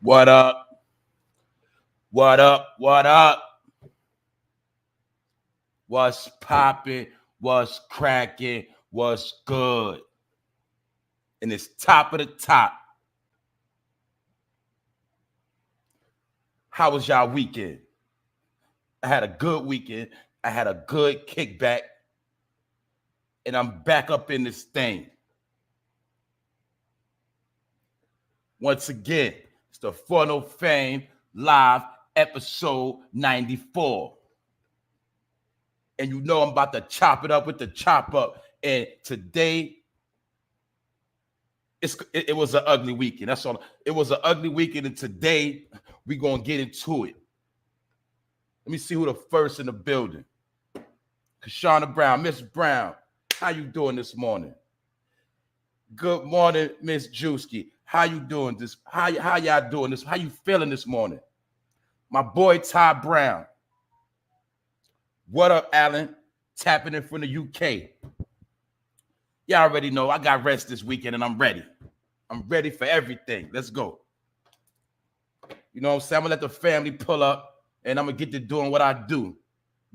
What up? What up? What up? What's popping? What's cracking? What's good? And it's top of the top. How was y'all weekend? I had a good weekend. I had a good kickback. And I'm back up in this thing. Once again, it's the For No Fame live episode 94. And you know I'm about to chop it up with the chop up. And today, it was an ugly weekend. That's all. It was an ugly weekend, and today we're going to get into it. Let me see who the first in the building. Kashana Brown. Miss Brown, how you doing this morning? Good morning, Miss Nuskie. How you doing this? How y'all doing this? How you feeling this morning? My boy Ty Brown. What up, Alan? Tapping in from the UK. Y'all already know I got rest this weekend and I'm ready. I'm ready for everything. Let's go. You know what I'm saying? I'm going to let the family pull up and I'm going to get to doing what I do.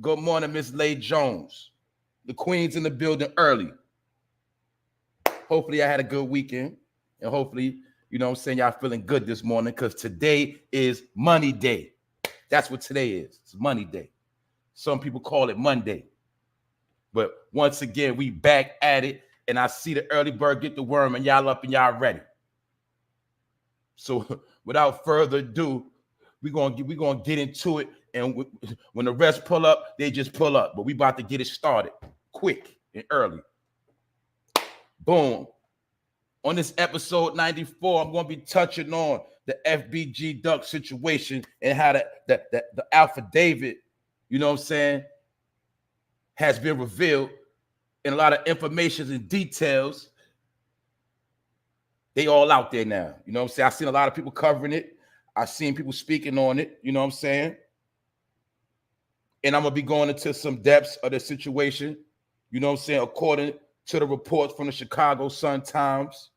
Good morning, Miss Lay Jones. The Queen's in the building early. Hopefully I had a good weekend. And hopefully, you know what I'm saying, y'all feeling good this morning because today is Money Day. That's what today is. It's Money Day. Some people call it Monday. But once again, we back at it. And I see the early bird get the worm and y'all up and y'all ready. So without further ado, we're gonna get into it. And when the rest pull up, they just pull up. But we about to get it started quick and early. Boom. On this episode 94, I'm going to be touching on the FBG Duck situation and how the affidavit, you know what I'm saying, has been revealed. And a lot of information and details, they all out there now. You know what I'm saying? I've seen a lot of people covering it. I've seen people speaking on it. You know what I'm saying? And I'm going to be going into some depths of the situation. You know what I'm saying? According to the reports from the Chicago Sun-Times.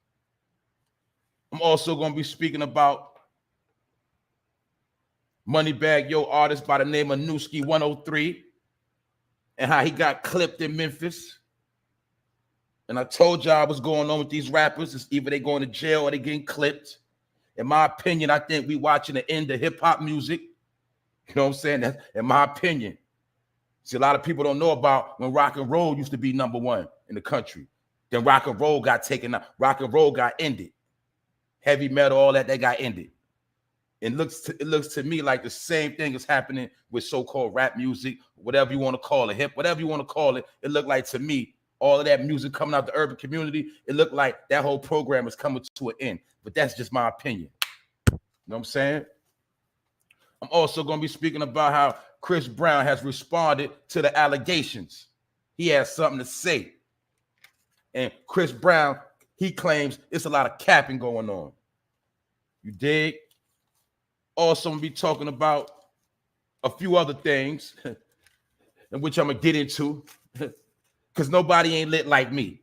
I'm also going to be speaking about MonetbaggYo artist by the name of Nuski 103 and how he got clipped in Memphis. And I told y'all what's going on with these rappers. It's either they going to jail or they getting clipped. In my opinion, I think we watching the end of hip-hop music. You know what I'm saying? That's in my opinion. See, a lot of people don't know about when rock and roll used to be number one in the country. Then rock and roll got taken out. Rock and roll got ended. Heavy metal, all that, they got ended. It looks to me like the same thing is happening with so-called rap music, whatever you want to call it, hip, whatever you want to call it. It looked like to me, all of that music coming out the urban community, it looked like that whole program is coming to an end. But that's just my opinion. You know what I'm saying? I'm also going to be speaking about how Chris Brown has responded to the allegations. He has something to say. And Chris Brown, he claims it's a lot of capping going on. You dig? Also, I'm going to be talking about a few other things in which I'm going to get into. Because nobody ain't lit like me.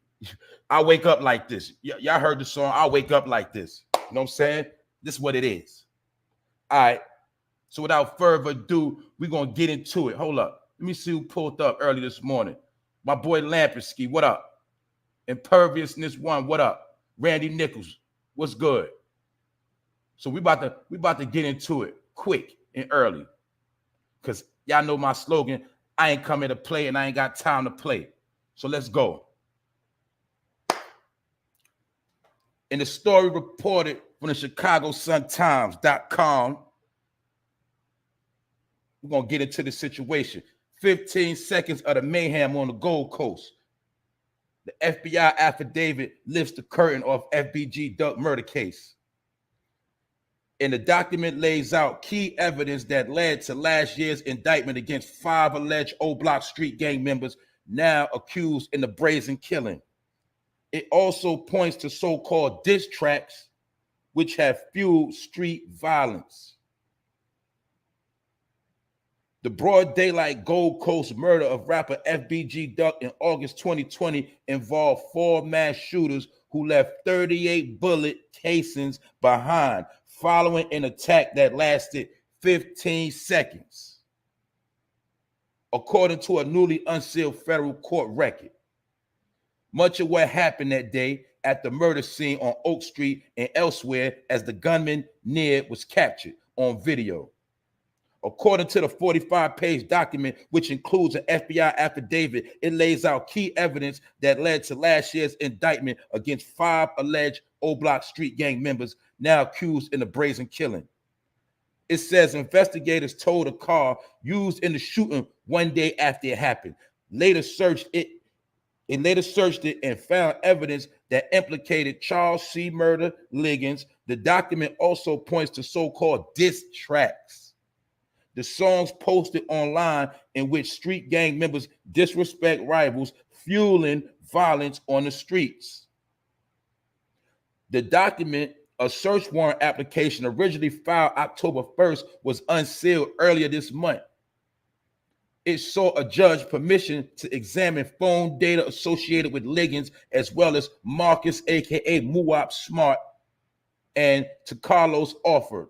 I wake up like this. Y'all heard the song, I wake up like this. You know what I'm saying? This is what it is. All right. So without further ado, we're going to get into it. Hold up. Let me see who pulled up early this morning. My boy Lampinsky, what up? Imperviousness 1, what up? Randy Nichols, what's good? So we about to get into it quick and early. Because y'all know my slogan, I ain't coming to play and I ain't got time to play. So let's go. In the story reported from the Chicago Sun-Times.com, we're going to get into the situation. 15 seconds of the mayhem on the Gold Coast. The FBI affidavit lifts the curtain off FBG Duck Murder case. And the document lays out key evidence that led to last year's indictment against 5 alleged O Block street gang members now accused in the brazen killing. It also points to so-called diss tracks which have fueled street violence. The broad daylight Gold Coast murder of rapper FBG Duck in August 2020 involved 4 mass shooters who left 38 bullet casings behind, following an attack that lasted 15 seconds, according to a newly unsealed federal court record. Much of what happened that day at the murder scene on Oak Street and elsewhere as the gunman neared was captured on video. According to the 45-page document, which includes an FBI affidavit, it lays out key evidence that led to last year's indictment against 5 alleged O-Block street gang members now accused in the brazen killing. It says investigators towed a car used in the shooting one day after it happened. Later searched it and found evidence that implicated Charles C. Murder Liggins. The document also points to so-called diss tracks, the songs posted online in which street gang members disrespect rivals, fueling violence on the streets. The document, a search warrant application originally filed October 1st, was unsealed earlier this month. It sought a judge permission to examine phone data associated with Liggins, as well as Marcus, aka Muwop Smart, and to Carlos Orford.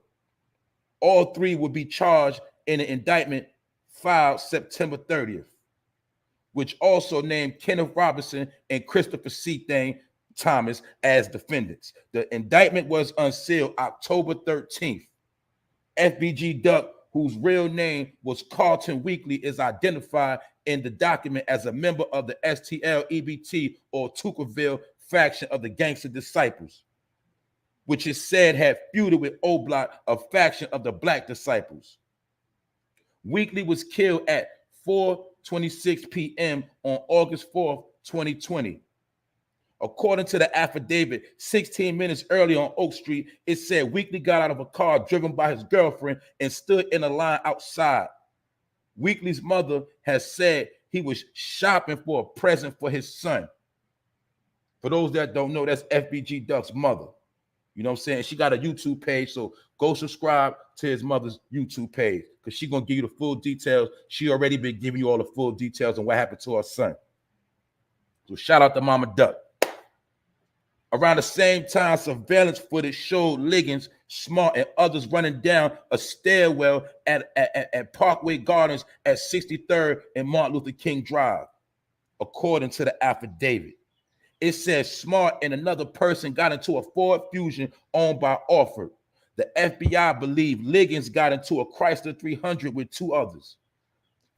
All 3 would be charged in an indictment filed September 30th, which also named Kenneth Robinson and Christopher C. Thomas as defendants. The indictment was unsealed October 13th. FBG Duck, whose real name was Carlton Weekly, is identified in the document as a member of the STL, EBT, or Tuckerville faction of the Gangster Disciples, which is said had feuded with O-Block, a faction of the Black Disciples. Weekly was killed at 4:26 p.m. on August 4th, 2020. According to the affidavit, 16 minutes earlier on Oak Street, it said Weekly got out of a car driven by his girlfriend and stood in a line outside. Weekly's mother has said he was shopping for a present for his son. For those that don't know, that's FBG Duck's mother. You know what I'm saying? She got a YouTube page, so go subscribe to his mother's YouTube page because she's going to give you the full details. She already been giving you all the full details on what happened to her son. So shout out to Mama Duck. Around the same time, surveillance footage showed Liggins, Smart, and others running down a stairwell at Parkway Gardens at 63rd and Martin Luther King Drive, according to the affidavit. It says Smart and another person got into a Ford Fusion owned by Orford. The FBI believed Liggins got into a Chrysler 300 with 2 others.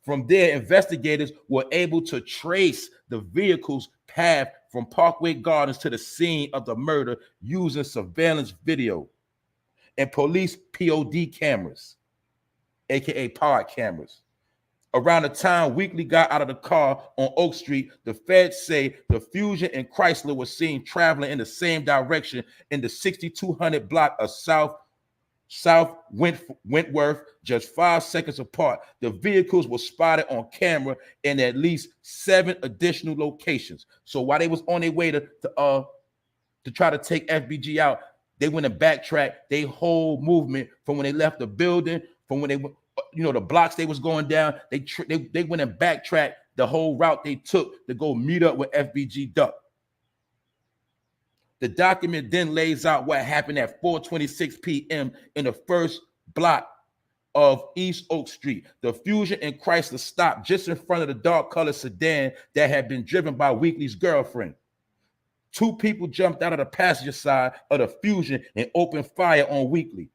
From there, investigators were able to trace the vehicle's path from Parkway Gardens to the scene of the murder using surveillance video and police POD cameras, aka pod cameras. Around the time Weekly got out of the car on Oak Street, the Feds say the Fusion and Chrysler were seen traveling in the same direction in the 6200 block of South Wentworth, just 5 seconds apart. The vehicles were spotted on camera in at least 7 additional locations. So while they was on their way to try to take FBG out, they went and backtracked their whole movement from when they left the building, from when they went, the blocks they was going down. They went and backtracked the whole route they took to go meet up with FBG Duck. The document then lays out what happened at 4:26 p.m. in the first block of East Oak Street. The Fusion and Chrysler stopped just in front of the dark-colored sedan that had been driven by Weekly's girlfriend. 2 people jumped out of the passenger side of the Fusion and opened fire on Weekly.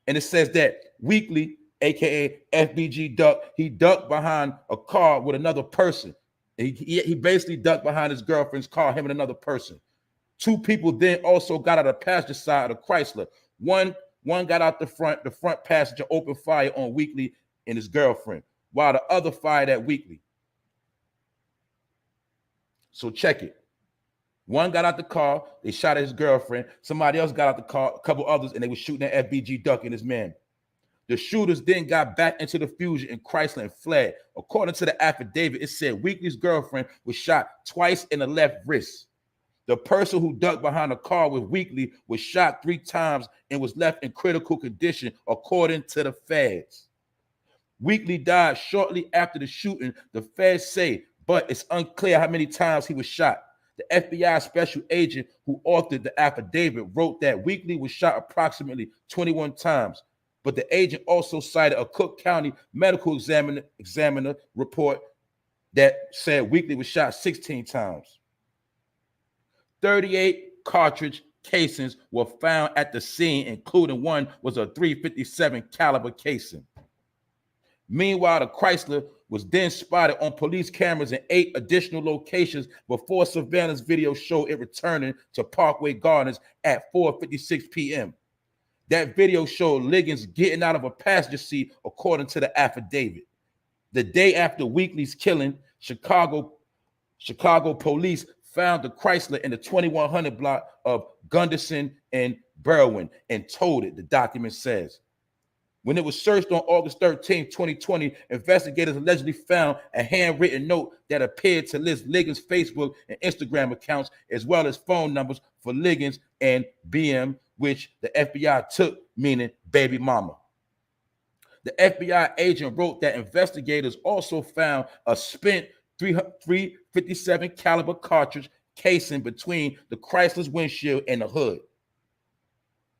And it says that Weekly, aka FBG Duck, he ducked behind a car with another person. He basically ducked behind his girlfriend's car, him and another person. 2 people then also got out of the passenger side of the Chrysler. One got out the front passenger opened fire on Weekly and his girlfriend, while the other fired at Weekly. So check it. One got out the car, they shot at his girlfriend. Somebody else got out the car, a couple others, and they were shooting at FBG Duck and his man. The shooters then got back into the Fusion and Chrysler and fled. According to the affidavit, it said Weekly's girlfriend was shot twice in the left wrist. The person who ducked behind the car with Weekly was shot 3 times and was left in critical condition, according to the Feds. Weekly died shortly after the shooting, the Feds say, but it's unclear how many times he was shot. The FBI special agent who authored the affidavit wrote that Weekly was shot approximately 21 times, but the agent also cited a Cook County medical examiner report that said Weekly was shot 16 times. 38 cartridge casings were found at the scene, including one was a .357 caliber casing. Meanwhile, the Chrysler was then spotted on police cameras in 8 additional locations before surveillance video showed it returning to Parkway Gardens at 4:56 p.m. That video showed Liggins getting out of a passenger seat, according to the affidavit. The day after Weekly's killing, Chicago police found the Chrysler in the 2100 block of Gunderson and Berwyn and towed it, the document says. When it was searched on August 13, 2020, investigators allegedly found a handwritten note that appeared to list Liggins' Facebook and Instagram accounts, as well as phone numbers for Liggins and BM, which the FBI took, meaning baby mama. The FBI agent wrote that investigators also found a spent .357 caliber cartridge casing between the Chrysler's windshield and the hood.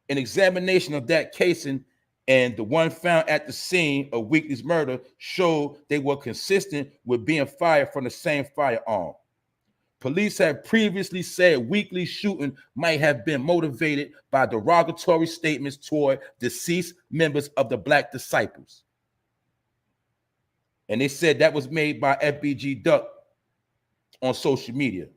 An examination of that casing and the one found at the scene of Weekly's murder showed they were consistent with being fired from the same firearm. Police had previously said Weekly's shooting might have been motivated by derogatory statements toward deceased members of the Black Disciples. And they said that was made by FBG Duck on social media.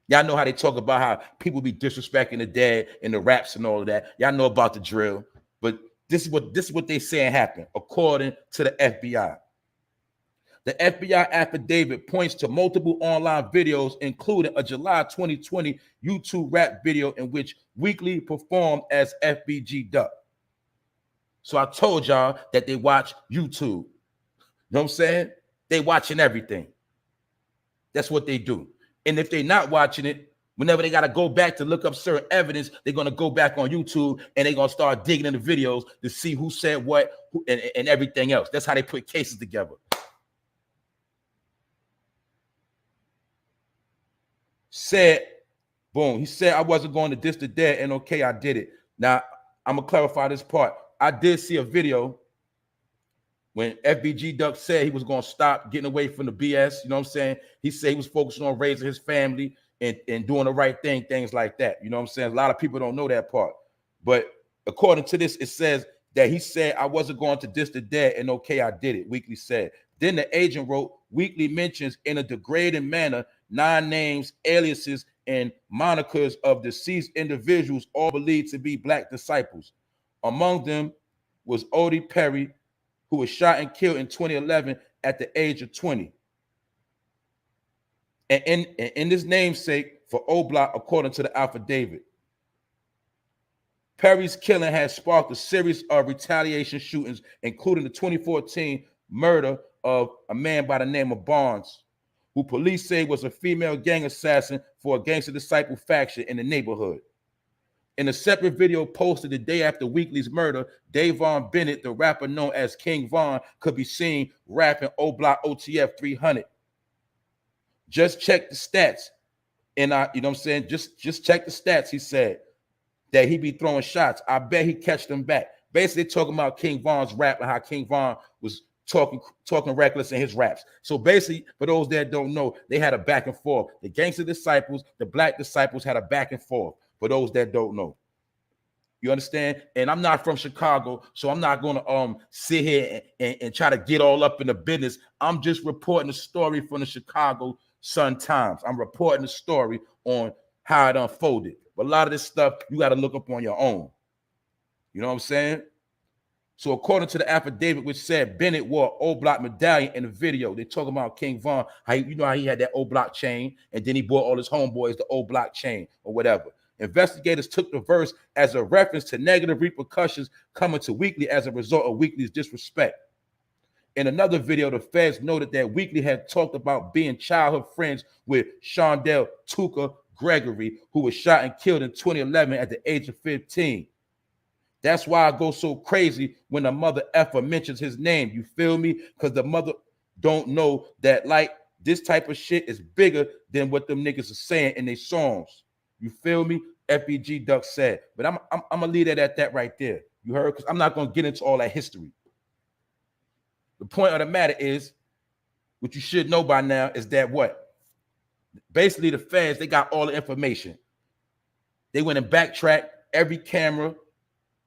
Y'all know how they talk about how people be disrespecting the dead in the raps and all of that. Y'all know about the drill. But this is what they saying happened, according to the FBI. The FBI affidavit points to multiple online videos, including a July 2020 YouTube rap video in which Weekly performed as FBG Duck. So I told y'all that they watch YouTube. You know what I'm saying? They watching everything. That's what they do. And if they're not watching it, whenever they got to go back to look up certain evidence, they're going to go back on YouTube and they're going to start digging in the videos to see who said what and everything else. That's how they put cases together. Said, boom, he said, I wasn't going to diss the dead, and okay, I did it. Now, I'm going to clarify this part. I did see a video when FBG Duck said he was going to stop getting away from the BS. You know what I'm saying? He said he was focusing on raising his family and doing the right thing, things like that. You know what I'm saying? A lot of people don't know that part. But according to this, it says that he said, I wasn't going to diss the dead, and okay, I did it, Weekly said. Then the agent wrote, Weekly mentions in a degrading manner 9 names, aliases, and monikers of deceased individuals, all believed to be Black disciples. Among them was Odie Perry, who was shot and killed in 2011 at the age of 20. And in this namesake for O Block, according to the affidavit, Perry's killing has sparked a series of retaliation shootings, including the 2014 murder of a man by the name of Barnes, who police say was a female gang assassin for a Gangster Disciple faction in the neighborhood. In a separate video posted the day after Weekly's murder, Davon Bennett, the rapper known as King Von, could be seen rapping O Block OTF 300. Just check the stats. And you know what I'm saying? Just check the stats, he said, that he be throwing shots. I bet he catch them back. Basically talking about King Von's rap and how King Von was talking reckless in his raps. So basically, for those that don't know, they had a back and forth. The Gangster Disciples, the Black Disciples had a back and forth. For those that don't know, you understand? And I'm not from Chicago, so I'm not going to sit here and try to get all up in the business. I'm just reporting the story from the Chicago Sun-Times. I'm reporting the story on how it unfolded. But a lot of this stuff you got to look up on your own. You know what I'm saying? So according to the affidavit, which said Bennett wore O Block medallion in the video, they talking about King Von, how you know how he had that O Block chain, and then he bought all his homeboys the O Block chain or whatever. Investigators took the verse as a reference to negative repercussions coming to Weekly as a result of Weekly's disrespect. In another video, the Feds noted that Weekly had talked about being childhood friends with Shondell Tuka Gregory, who was shot and killed in 2011 at the age of 15. That's why I go so crazy when the mother effer mentions his name. You feel me? Because the mother don't know that, like this type of shit is bigger than what them niggas are saying in their songs. You feel me? FBG Duck said. But I'm gonna leave it at that right there. You heard? Because I'm not gonna get into all that history. The point of the matter is, what you should know by now is that what? Basically, the feds, they got all the information. They went and backtracked every camera,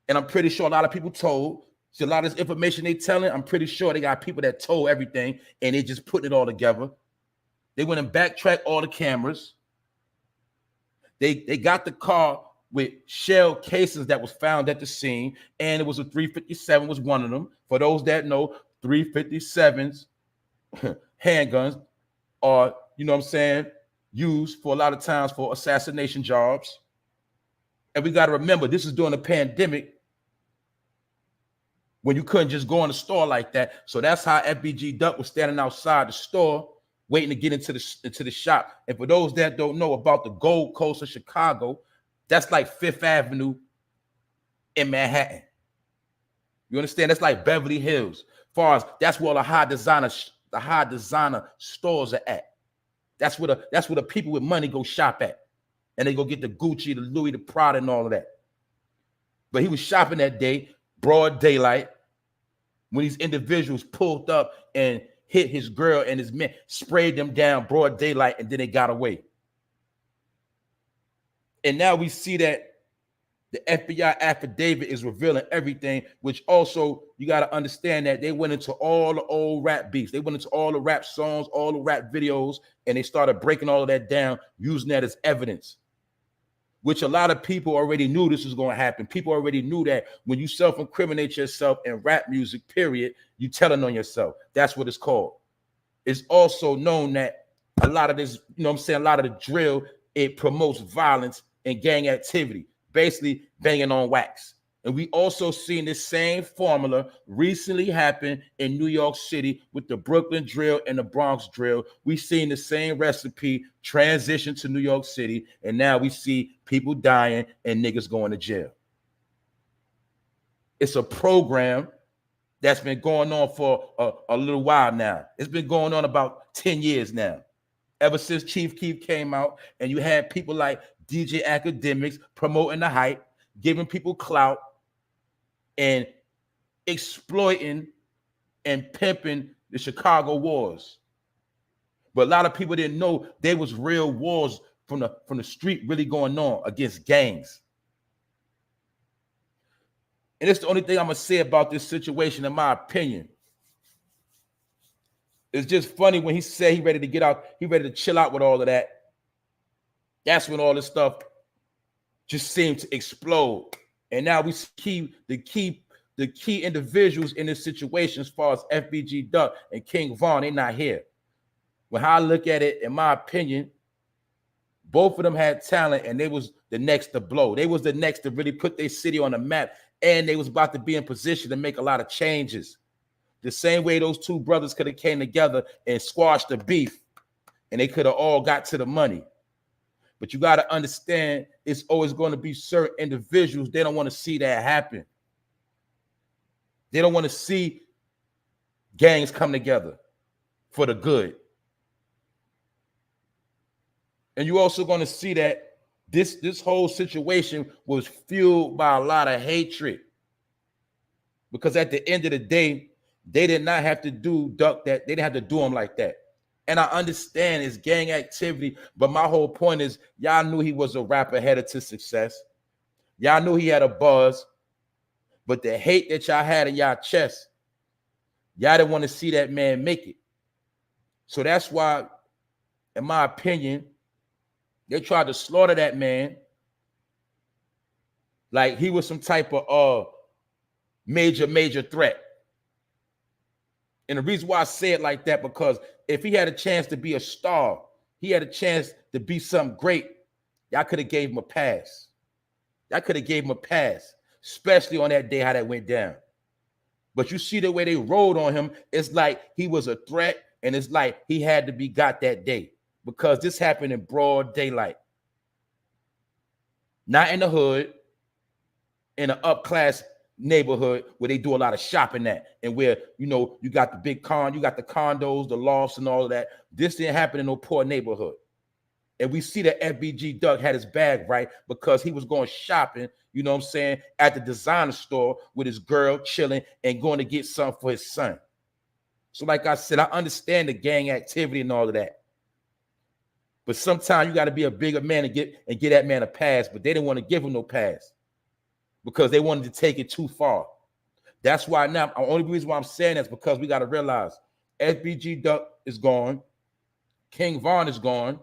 and I'm pretty sure a lot of people told. So a lot of this information they telling, I'm pretty sure they got people that told everything, and they just putting it all together. They went and backtracked all the cameras. They got the car with shell casings that was found at the scene, and it was a 357 was one of them. For those that know, 357s, handguns, are, you know what I'm saying, used for a lot of times for assassination jobs. And we got to remember, this is during the pandemic when you couldn't just go in the store like that. So that's how FBG Duck was standing outside the store waiting to get into the shop. And for those that don't know about the Gold Coast of Chicago, that's like Fifth Avenue in Manhattan. You understand? That's like Beverly Hills. Far as that's where the high designer stores are at. That's where the people with money go shop at. And they go get the Gucci, the Louis, the Prada, and all of that. But he was shopping that day, broad daylight, when these individuals pulled up and hit his girl and his men, sprayed them down broad daylight, and then they got away. And now we see that the FBI affidavit is revealing everything, which also you got to understand that they went into all the old rap beats. They went into all the rap songs, all the rap videos, and they started breaking all of that down, using that as evidence, which a lot of people already knew this was going to happen. People already knew that when you self-incriminate yourself in rap music, period, you telling on yourself. That's what it's called. It's also known that a lot of this, you know what I'm saying, a lot of the drill, it promotes violence and gang activity, basically banging on wax. And we also seen this same formula recently happen in New York City with the Brooklyn drill and the Bronx drill. We seen the same recipe transition to New York City, and now we see people dying and niggas going to jail. It's a program that's been going on for a little while now. It's been going on about 10 years now, ever since Chief Keef came out, and you had people like DJ Academics promoting the hype, giving people clout, and exploiting and pimping the Chicago wars. But a lot of people didn't know there was real wars from the street really going on against gangs. And it's the only thing I'm gonna say about this situation, in my opinion. It's just funny when he said he ready to get out, he ready to chill out with all of that. That's when all this stuff just seemed to explode. And now we see the key individuals in this situation, as far as FBG Duck and King Von, they're not here. When I look at it, in my opinion, both of them had talent, and they was the next to blow. They was the next to really put their city on the map, and they was about to be in position to make a lot of changes. The same way those two brothers could have came together and squashed the beef, and they could have all got to the money. But you got to understand, it's always going to be certain individuals, they don't want to see that happen. They don't want to see gangs come together for the good. And you're also going to see that this whole situation was fueled by a lot of hatred. Because at the end of the day, they did not have to do Duck that. They didn't have to do them like that. And I understand it's gang activity, but my whole point is y'all knew he was a rapper headed to success. Y'all knew he had a buzz, but the hate that y'all had in y'all chest, y'all didn't want to see that man make it. So that's why, in my opinion, they tried to slaughter that man like he was some type of major threat. And the reason why I say it like that, because if he had a chance to be a star, he had a chance to be something great, y'all could have gave him a pass. Y'all could have gave him a pass, especially on that day how that went down. But you see the way they rolled on him, it's like he was a threat, and it's like he had to be got that day, because this happened in broad daylight. Not in the hood, in an upclass neighborhood where they do a lot of shopping at, and where, you know, you got the big you got the condos, the lofts, and all of that. This didn't happen in no poor neighborhood. And we see that FBG Duck had his bag right because he was going shopping, you know what I'm saying, at the designer store with his girl chilling and going to get something for his son. So like I said, I understand the gang activity and all of that. But sometimes you got to be a bigger man and get that man a pass, but they didn't want to give him no pass because they wanted to take it too far. That's why now, the only reason why I'm saying that is because we got to realize FBG Duck is gone, King Von is gone,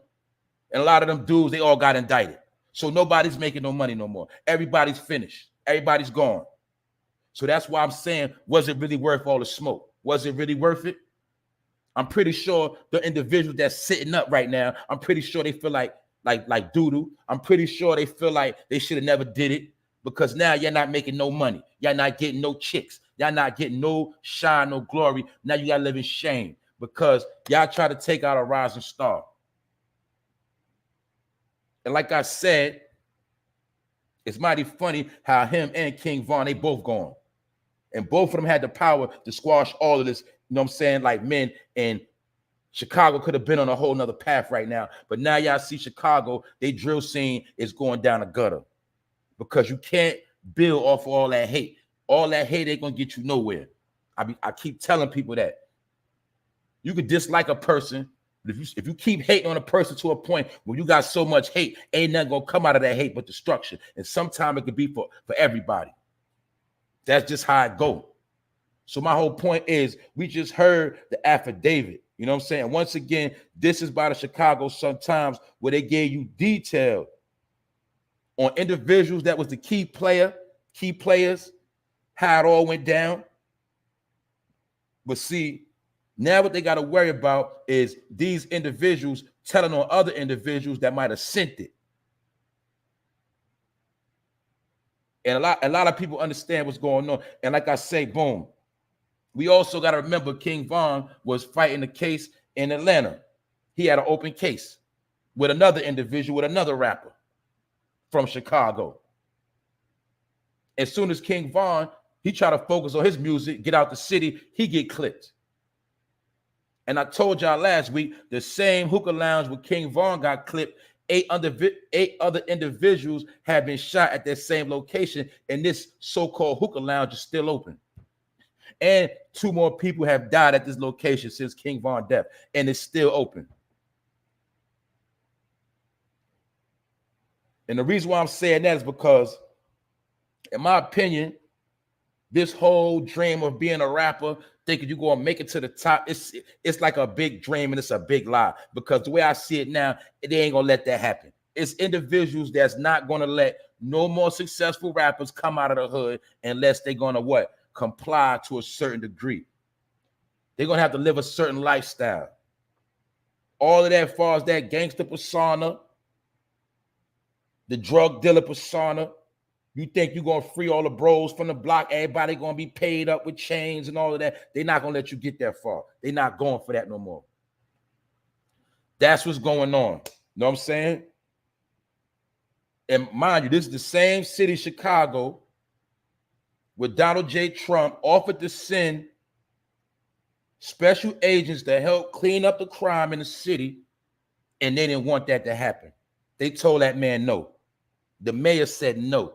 and a lot of them dudes, they all got indicted. So nobody's making no money no more. Everybody's finished. Everybody's gone. So that's why I'm saying, was it really worth all the smoke? Was it really worth it? I'm pretty sure the individuals that's sitting up right now, I'm pretty sure they feel like doo-doo. I'm pretty sure they feel like they should have never did it because now you're not making no money. Y'all not getting no chicks. Y'all not getting no shine, no glory. Now you got to live in shame because y'all try to take out a rising star. And like I said, it's mighty funny how him and King Von, they both gone. And both of them had the power to squash all of this, you know what I'm saying, like men. And Chicago could have been on a whole nother path right now. But now y'all see Chicago, they drill scene is going down the gutter. Because you can't build off of all that hate. All that hate ain't going to get you nowhere. I keep telling people that. You could dislike a person, but if you keep hating on a person to a point where you got so much hate, ain't nothing gonna come out of that hate but destruction. And sometimes it could be for everybody. That's just how it go. So my whole point is, we just heard the affidavit. You know what I'm saying? Once again, this is by the Chicago Sun-Times, where they gave you detail on individuals that was the key players, how it all went down. But see, now what they got to worry about is these individuals telling on other individuals that might have sent it. And a lot of people understand what's going on. And like I say, boom, we also got to remember King Von was fighting a case in Atlanta. He had an open case with another individual, with another rapper from Chicago. As soon as King Von, he tried to focus on his music, get out the city, he get clipped. And I told y'all last week, the same hookah lounge where King Von got clipped, eight other individuals have been shot at that same location, and this so-called hookah lounge is still open. And 2 more people have died at this location since King Von death, and it's still open. And the reason why I'm saying that is because, in my opinion, this whole dream of being a rapper, thinking you're going to make it to the top, it's like a big dream and it's a big lie. Because the way I see it now, they ain't going to let that happen. It's individuals that's not going to let no more successful rappers come out of the hood unless they're going to what? Comply to a certain degree. They're going to have to live a certain lifestyle. All of that, as far as that gangster persona, the drug dealer persona, you think you're going to free all the bros from the block, everybody going to be paid up with chains and all of that. They're not going to let you get that far. They're not going for that no more. That's what's going on. You know what I'm saying? And mind you, this is the same city, Chicago, where Donald J. Trump offered to send special agents to help clean up the crime in the city, and they didn't want that to happen. They told that man no. The mayor said no.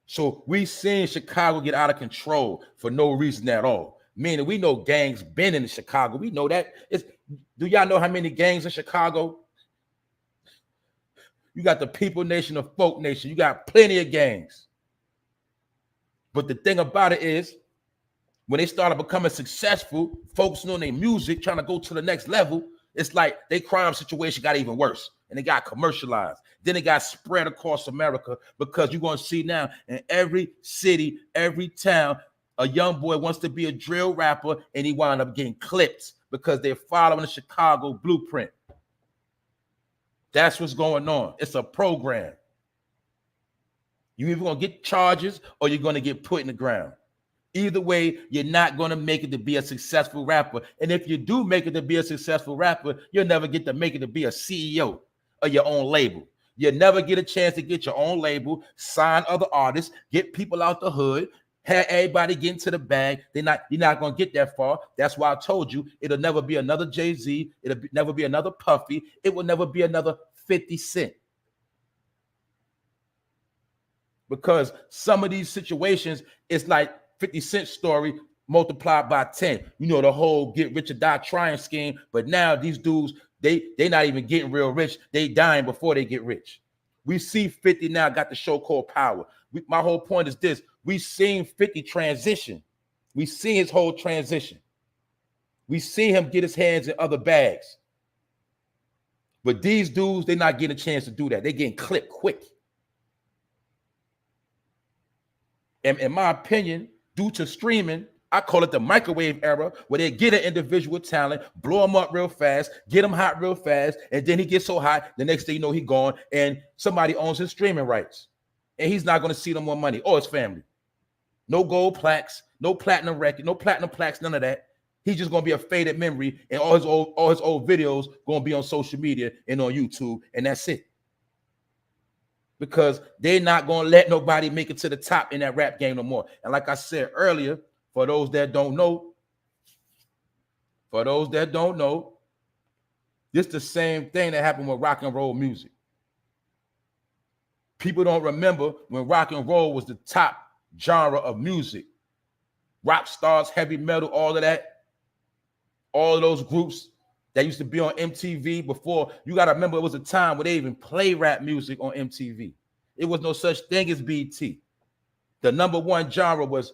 So we seen Chicago get out of control for no reason at all. Meaning we know gangs been in Chicago. We know that. Do y'all know how many gangs in Chicago? You got the People Nation, the Folk Nation. You got plenty of gangs. But the thing about it is, when they started becoming successful, folks knowing their music, trying to go to the next level, it's like their crime situation got even worse. And it got commercialized. Then it got spread across America, because you're going to see now in every city, every town, a young boy wants to be a drill rapper, and he wound up getting clipped because they're following the Chicago blueprint. That's what's going on. It's a program. You're either going to get charges or you're going to get put in the ground. Either way, you're not going to make it to be a successful rapper. And if you do make it to be a successful rapper, you'll never get to make it to be a CEO of your own label. You never get a chance to get your own label, sign other artists, get people out the hood, have everybody get into the bag. You're not gonna get that far. That's why I told you it'll never be another Jay-Z, never be another Puffy, it will never be another 50 Cent. Because some of these situations, it's like 50 Cent story multiplied by 10. You know, the whole get rich or die trying scheme. But now these dudes, they not even getting real rich. They dying before they get rich. We see 50 now got the show called Power. My whole point is this. We seen 50 transition. We see his whole transition. We see him get his hands in other bags. But these dudes, they're not getting a chance to do that. They're getting clipped quick. And in my opinion, due to streaming, I call it the microwave era, where they get an individual talent, blow him up real fast, get him hot real fast, and then he gets so hot, the next thing you know, he gone, and somebody owns his streaming rights. And he's not going to see no more money or his family. No gold plaques, no platinum record, no platinum plaques, none of that. He's just going to be a faded memory, and all his old videos going to be on social media and on YouTube, and that's it. Because they're not going to let nobody make it to the top in that rap game no more. And like I said earlier, for those that don't know, this is the same thing that happened with rock and roll music. People don't remember when rock and roll was the top genre of music. Rock stars, heavy metal, all of that. All of those groups that used to be on MTV before. You got to remember, it was a time where they even play rap music on MTV. It was no such thing as BT. The number one genre was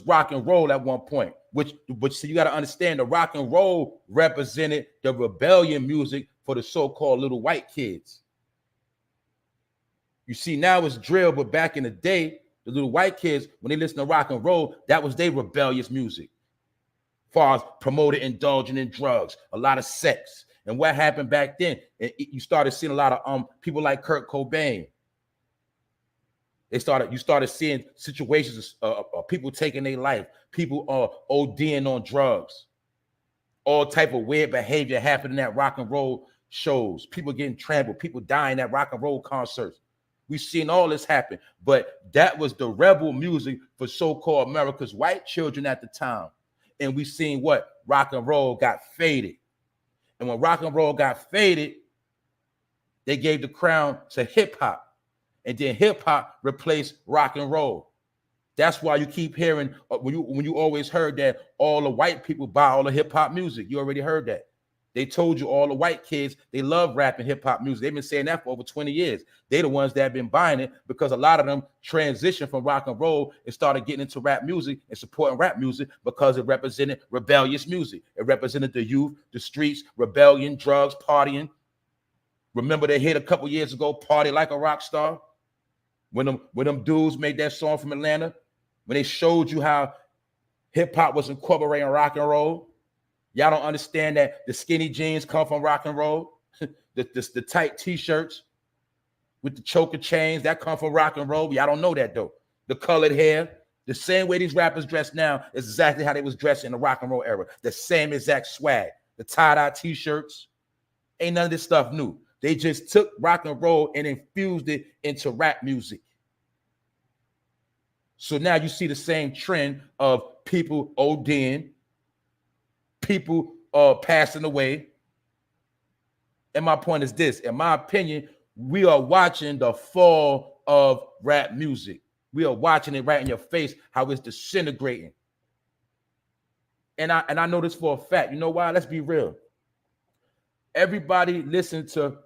rock and roll at one point, which so you got to understand, the rock and roll represented the rebellion music for the so-called little white kids. You see, now it's drill, but back in the day, the little white kids, when they listen to rock and roll, that was their rebellious music. As far as promoted indulging in drugs, a lot of sex. And what happened back then, you started seeing a lot of people like Kurt Cobain. You started seeing situations of people taking their life, people ODing on drugs, all type of weird behavior happening at rock and roll shows, people getting trampled, people dying at rock and roll concerts. We've seen all this happen, but that was the rebel music for so-called America's white children at the time. And we seen what? Rock and roll got faded. And when rock and roll got faded, they gave the crown to hip hop. And then hip hop replaced rock and roll. That's why you keep hearing, when you always heard that all the white people buy all the hip hop music. You already heard that. They told you all the white kids, they love rap and hip hop music. They've been saying that for over 20 years. They're the ones that have been buying it because a lot of them transitioned from rock and roll and started getting into rap music and supporting rap music because it represented rebellious music. It represented the youth, the streets, rebellion, drugs, partying. Remember they hit a couple years ago, Party Like a Rock Star? When them dudes made that song from Atlanta, when they showed you how hip hop was incorporating rock and roll. Y'all don't understand that the skinny jeans come from rock and roll. the tight t-shirts with the choker chains, that come from rock and roll. Y'all don't know that though. The colored hair, the same way these rappers dress now is exactly how they was dressed in the rock and roll era. The same exact swag, the tie-dye t-shirts. Ain't none of this stuff new. They just took rock and roll and infused it into rap music. So now you see the same trend of people ODing, people passing away. And my point is this, in my opinion, we are watching the fall of rap music. We are watching it right in your face, how it's disintegrating. And I know this for a fact. You know why? Let's be real. Everybody listen to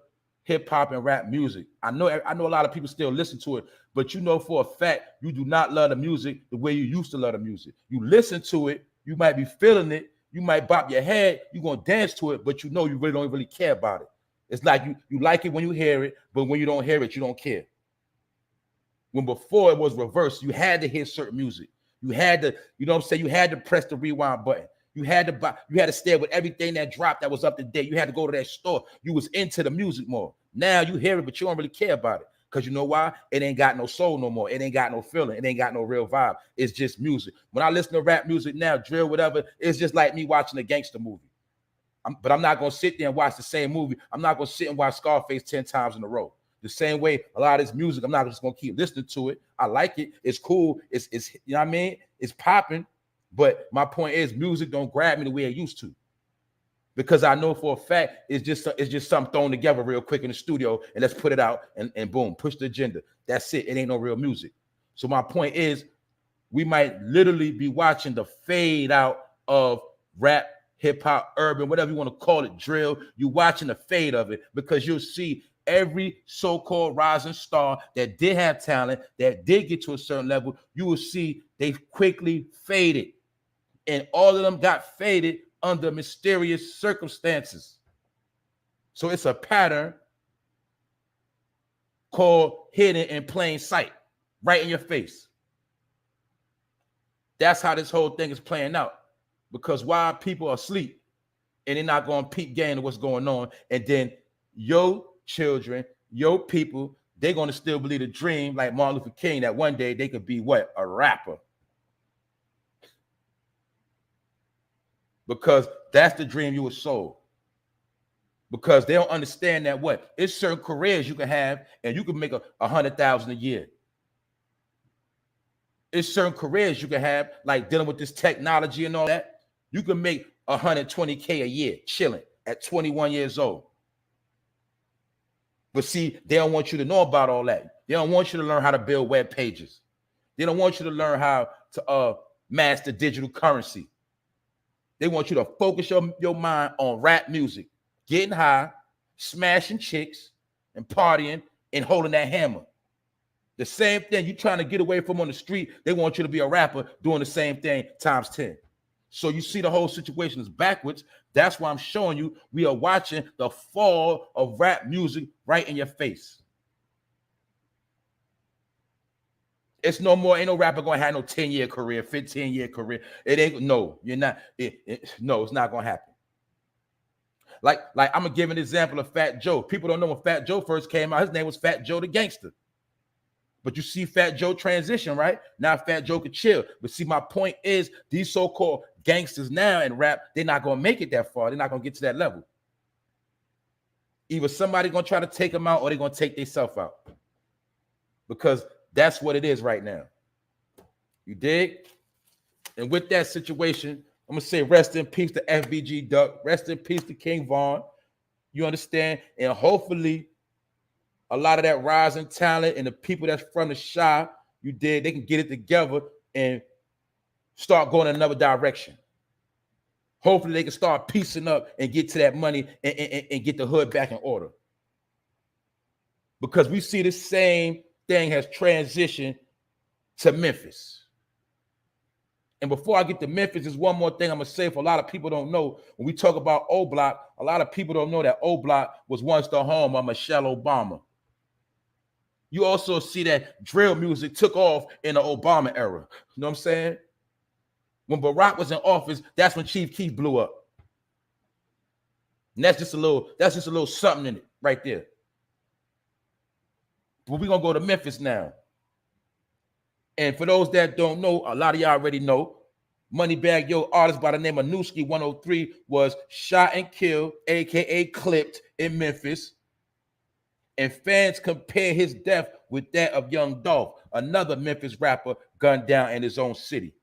hip hop and rap music. I know a lot of people still listen to it, but you know for a fact you do not love the music the way you used to love the music. You listen to it, you might be feeling it, you might bop your head, you're gonna dance to it, but you know you really don't really care about it. It's like you like it when you hear it, but when you don't hear it, you don't care. When before it was reversed, you had to hear certain music. You had to, you know what I'm saying? You had to press the rewind button. You had to stay with everything that dropped that was up to date. You had to go to that store. You was into the music more. Now you hear it, but you don't really care about it. Because you know why? It ain't got no soul no more. It ain't got no feeling. It ain't got no real vibe. It's just music. When I listen to rap music now, drill, whatever, it's just like me watching a gangster movie. But I'm not going to sit there and watch the same movie. I'm not going to sit and watch Scarface 10 times in a row. The same way a lot of this music, I'm not just gonna keep listening to it. I like it. It's cool. It's you know what I mean? It's popping. But my point is, music don't grab me the way it used to. Because I know for a fact it's just something thrown together real quick in the studio and let's put it out and boom, push the agenda. That's it. It ain't no real music. So my point is, we might literally be watching the fade out of rap, hip hop, urban, whatever you want to call it, drill. You're watching the fade of it because you'll see every so-called rising star that did have talent, that did get to a certain level, you will see they quickly faded. And all of them got faded under mysterious circumstances. So it's a pattern called hidden in plain sight, right in your face. That's how this whole thing is playing out. Because while people are asleep and they're not going to peep game of what's going on, and then your children, your people, they're going to still believe the dream like Martin Luther King that one day they could be what? A rapper. Because that's the dream you were sold. Because they don't understand that what? It's certain careers you can have and you can make $100,000 a year. It's certain careers you can have, like dealing with this technology and all that. You can make $120K a year chilling at 21 years old. But see, they don't want you to know about all that. They don't want you to learn how to build web pages. They don't want you to learn how to master digital currency. They want you to focus your mind on rap music, getting high, smashing chicks, and partying and holding that hammer. The same thing you're trying to get away from on the street, they want you to be a rapper doing the same thing times 10. So you see the whole situation is backwards. That's why I'm showing you we are watching the fall of rap music right in your face. It's no more, ain't no rapper gonna have no 10-year career, 15-year career. It ain't, no, you're not, no, it's not gonna happen. Like I'm gonna give an example of Fat Joe. People don't know when Fat Joe first came out, his name was Fat Joe the Gangster. But you see Fat Joe transition, right? Now Fat Joe could chill. But see, my point is these so-called gangsters now in rap, they're not gonna make it that far. They're not gonna get to that level. Either somebody gonna try to take them out or they're gonna take themselves out. Because that's what it is right now. You dig? And with that situation, I'm going to say rest in peace to FBG Duck. Rest in peace to King Vaughn. You understand? And hopefully a lot of that rising talent and the people that's from the shop, you did, they can get it together and start going in another direction. Hopefully they can start piecing up and get to that money and get the hood back in order. Because we see the same thing has transitioned to Memphis. And before I get to Memphis, there's one more thing I'm going to say for a lot of people don't know. When we talk about O Block, a lot of people don't know that O Block was once the home of Michelle Obama. You also see that drill music took off in the Obama era. You know what I'm saying? When Barack was in office, that's when Chief Keef blew up. And that's just a little something in it right there. But we're going to go to Memphis now. And for those that don't know, a lot of y'all already know, MonetbaggYo artist by the name of Nuski 103 was shot and killed, a.k.a. clipped in Memphis. And fans compare his death with that of Young Dolph, another Memphis rapper gunned down in his own city.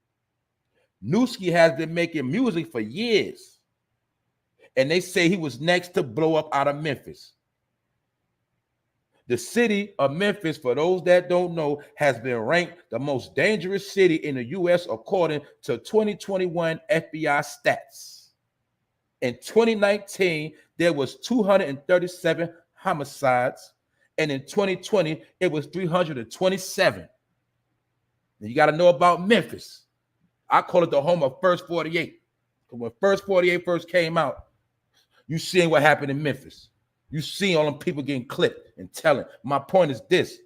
Nuskie has been making music for years. And they say he was next to blow up out of Memphis. The city of Memphis, for those that don't know, has been ranked the most dangerous city in the U.S. according to 2021 FBI stats. In 2019, there was 237 homicides, and in 2020, it was 327. And you got to know about Memphis. I call it the home of First 48. When First 48 first came out, you seen what happened in Memphis. You see all them people getting clipped and telling. My point is this: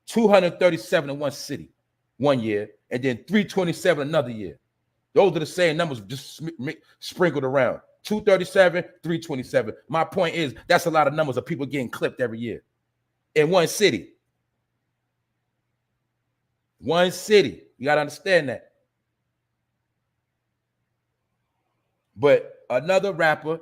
237 in one city, 1 year, and then 327 another year. Those are the same numbers just sprinkled around. 237, 327. My point is that's a lot of numbers of people getting clipped every year in one city. One city. You got to understand that. But another rapper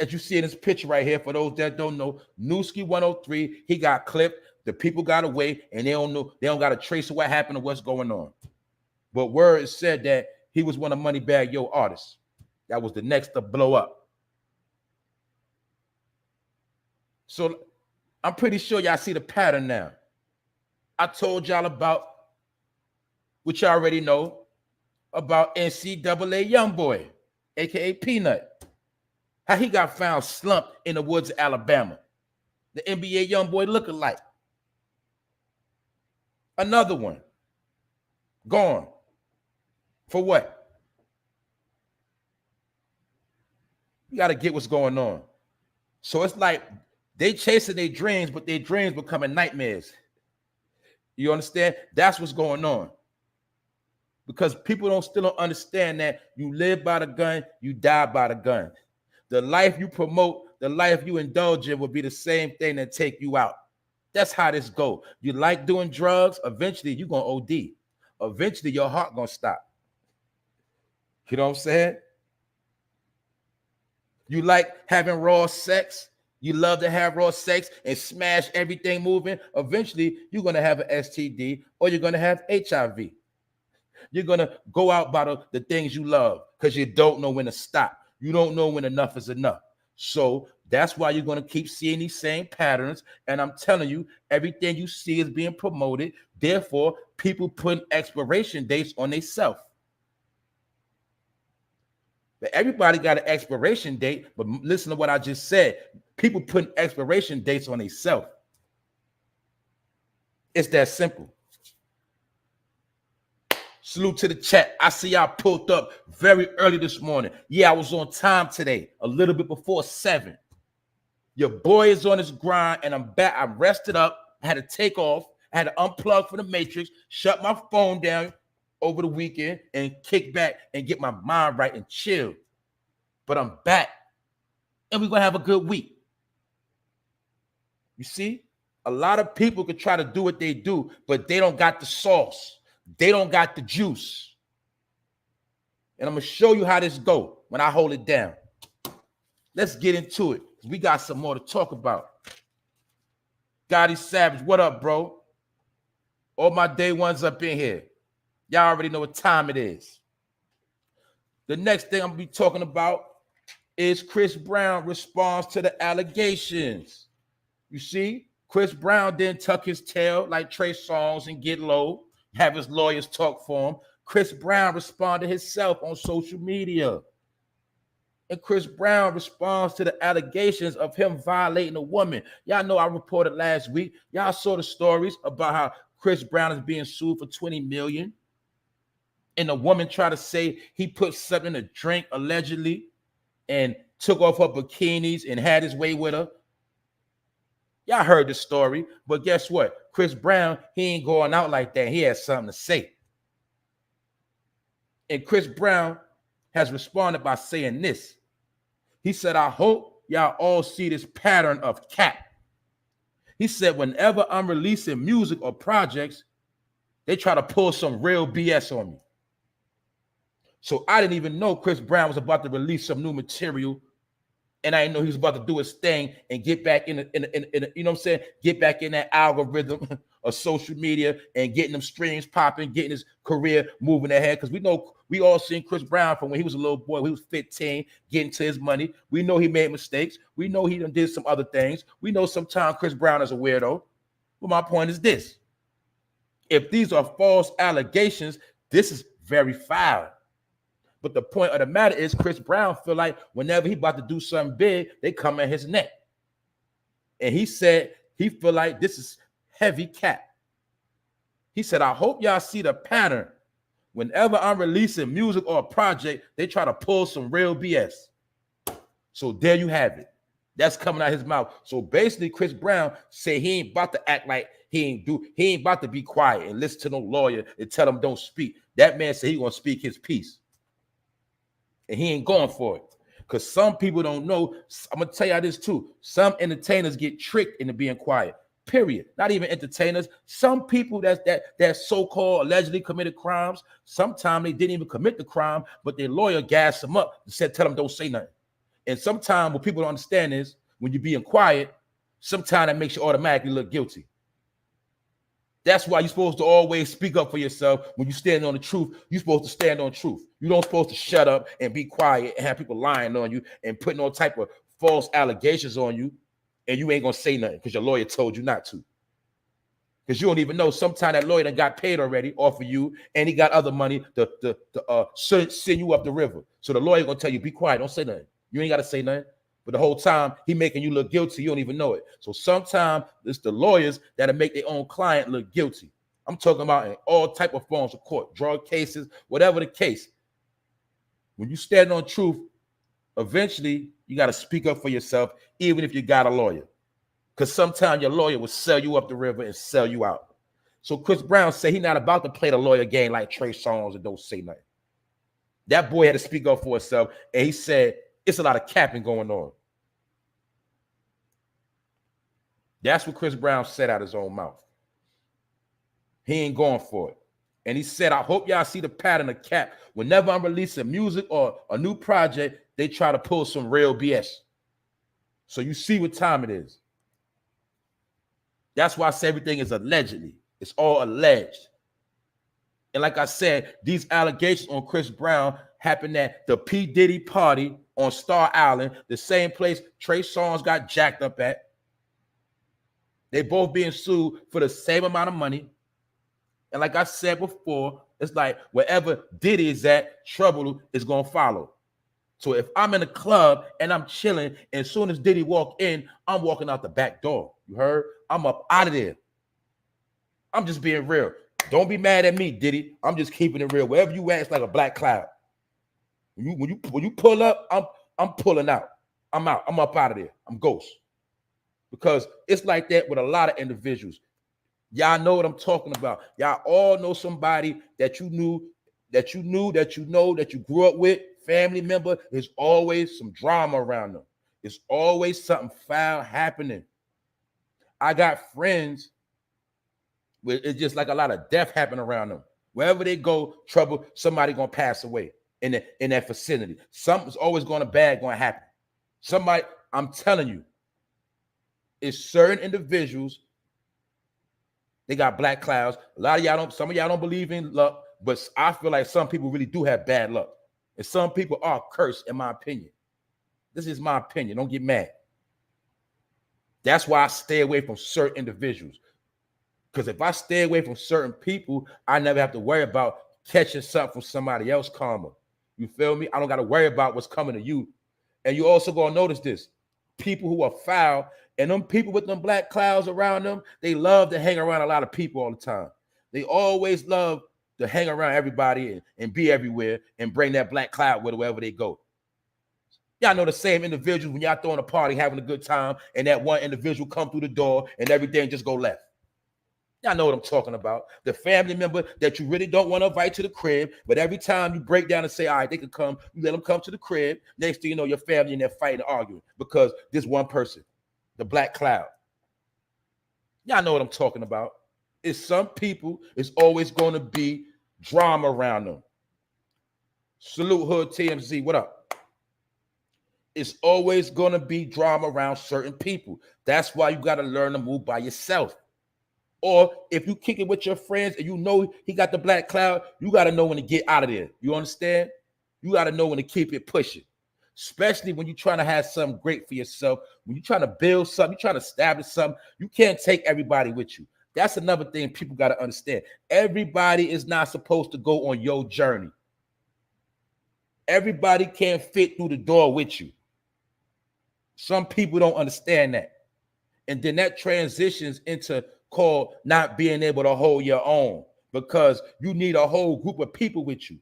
As you see in this picture right here, for those that don't know, Nuskie 103, he got clipped. The people got away, and they don't know. They don't got a trace of what happened or what's going on. But word is said that he was one of MonetbaggYo artists. That was the next to blow up. So I'm pretty sure y'all see the pattern now. I told y'all about, which y'all already know, about NCAA Youngboy, aka Peanut. How he got found slumped in the woods of Alabama. The NBA Youngboy lookalike. Another one. Gone. For what? You got to get what's going on. So it's like they chasing their dreams, but their dreams becoming nightmares. You understand? That's what's going on. Because people still don't understand that you live by the gun, you die by the gun. The life you promote, the life you indulge in will be the same thing that take you out. That's how this go. You like doing drugs, eventually you're going to OD. Eventually your heart going to stop. You know what I'm saying? You like having raw sex. You love to have raw sex and smash everything moving. Eventually you're going to have an STD or you're going to have HIV. You're going to go out by the things you love because you don't know when to stop. You don't know when enough is enough. So that's why you're going to keep seeing these same patterns. And I'm telling you, everything you see is being promoted. Therefore, people putting expiration dates on themselves. But everybody got an expiration date. But listen to what I just said. People putting expiration dates on themselves. It's that simple. Salute to the chat. I see y'all pulled up very early this morning. Yeah, I was on time today, a little bit before 7. Your boy is on his grind, and I'm back. I rested up. I had to take off. I had to unplug from the matrix, shut my phone down over the weekend, and kick back and get my mind right and chill. But I'm back, and we're going to have a good week. You see, a lot of people can try to do what they do, but they don't got the sauce. They don't got the juice. And I'm going to show you how this go when I hold it down. Let's get into it. We got some more to talk about. Gotti Savage, what up, bro? All my day ones up in here. Y'all already know what time it is. The next thing I'm going to be talking about is Chris Brown response to the allegations. You see, Chris Brown didn't tuck his tail like Trey Songz and get low. Have his lawyers talk for him. Chris Brown responded himself on social media. And Chris Brown responds to the allegations of him violating a woman. Y'all know I reported last week. Y'all saw the stories about how Chris Brown is being sued for $20 million. And the woman tried to say he put something in a drink, allegedly, and took off her bikinis and had his way with her. Y'all heard the story, but guess what? Chris Brown, he ain't going out like that. He has something to say. And Chris Brown has responded by saying this. He said, I hope y'all all see this pattern of cap. He said, whenever I'm releasing music or projects, they try to pull some real BS on me. So I didn't even know Chris Brown was about to release some new material. And I didn't know he was about to do his thing and get back in the you know what I'm saying? Get back in that algorithm of social media and getting them streams popping, getting his career moving ahead. Because we know we all seen Chris Brown from when he was a little boy, when he was 15, getting to his money. We know he made mistakes. We know he done did some other things. We know sometimes Chris Brown is a weirdo. But my point is this. If these are false allegations, this is very foul. But the point of the matter is Chris Brown feel like whenever he about to do something big, they come at his neck. And he said he feel like this is heavy cap. He said, I hope y'all see the pattern. Whenever I'm releasing music or a project, they try to pull some real BS. So there you have it. That's coming out his mouth. So basically, Chris Brown said he ain't about to act like he ain't about to be quiet and listen to no lawyer and tell him don't speak. That man said he gonna speak his piece. And he ain't going for it. Because some people don't know. I'm going to tell y'all this too. Some entertainers get tricked into being quiet. Period. Not even entertainers. Some people that so-called allegedly committed crimes, sometimes they didn't even commit the crime, but their lawyer gassed them up and said, tell them don't say nothing. And sometimes what people don't understand is when you're being quiet, sometimes that makes you automatically look guilty. That's why you're supposed to always speak up for yourself. When you stand on the truth, you're supposed to stand on truth. You don't supposed to shut up and be quiet and have people lying on you and putting all type of false allegations on you, and you ain't gonna say nothing because your lawyer told you not to. Because you don't even know. Sometimes that lawyer done got paid already off of you, and he got other money to send you up the river. So the lawyer gonna tell you, be quiet, don't say nothing. You ain't gotta say nothing. But the whole time he making you look guilty, you don't even know it. So sometimes it's the lawyers that'll make their own client look guilty. I'm talking about in all type of forms of court, drug cases, whatever the case. When you stand on truth, eventually you got to speak up for yourself, even if you got a lawyer. Because sometimes your lawyer will sell you up the river and sell you out. So Chris Brown said he's not about to play the lawyer game like Trey Songz and don't say nothing. That boy had to speak up for himself, and he said it's a lot of capping going on. That's what Chris Brown said out his own mouth. He ain't going for it. And he said, I hope y'all see the pattern of cap. Whenever I'm releasing music or a new project, they try to pull some real BS. So you see what time it is. That's why I say everything is allegedly. It's all alleged. And like I said, these allegations on Chris Brown happened at the P. Diddy party on Star Island, the same place Trey Songz got jacked up at. They both being sued for the same amount of money. And like I said before, it's like wherever Diddy is at, trouble is going to follow. So if I'm in a club and I'm chilling, and as soon as Diddy walk in, I'm walking out the back door. You heard? I'm up out of there. I'm just being real. Don't be mad at me, Diddy. I'm just keeping it real. Wherever you at, it's like a black cloud. When you pull up, I'm pulling out. I'm out. I'm up out of there. I'm ghost. Because it's like that with a lot of individuals. Y'all know what I'm talking about. Y'all all know somebody that you knew, that you grew up with, family member. There's always some drama around them. There's always something foul happening. I got friends where it's just like a lot of death happening around them. Wherever they go, trouble, somebody gonna pass away in that vicinity. Something's always going to happen. Somebody, I'm telling you, it's certain individuals, they got black clouds. Some of y'all don't believe in luck, but I feel like some people really do have bad luck. And some people are cursed, in my opinion. This is my opinion. Don't get mad. That's why I stay away from certain individuals. Because if I stay away from certain people, I never have to worry about catching something from somebody else karma. You feel me? I don't got to worry about what's coming to you. And you also going to notice this. People who are foul, and them people with them black clouds around them, they love to hang around a lot of people all the time. They always love to hang around everybody and be everywhere and bring that black cloud with wherever they go. Y'all know the same individuals when y'all throwing a party, having a good time, and that one individual come through the door and everything just go left. Y'all know what I'm talking about. The family member that you really don't want to invite to the crib, but every time you break down and say, all right, they can come, you let them come to the crib. Next thing you know, your family in there fighting and arguing because this one person, the black cloud. Y'all know what I'm talking about. It's some people, it's always going to be drama around them. Salute Hood TMZ, what up? It's always going to be drama around certain people. That's why you got to learn to move by yourself. Or if you kick it with your friends and you know he got the black cloud, you got to know when to get out of there. You understand? You got to know when to keep it pushing. Especially when you're trying to have something great for yourself. When you're trying to build something, you're trying to establish something, you can't take everybody with you. That's another thing people got to understand. Everybody is not supposed to go on your journey. Everybody can't fit through the door with you. Some people don't understand that. And then that transitions into called not being able to hold your own, because you need a whole group of people with you.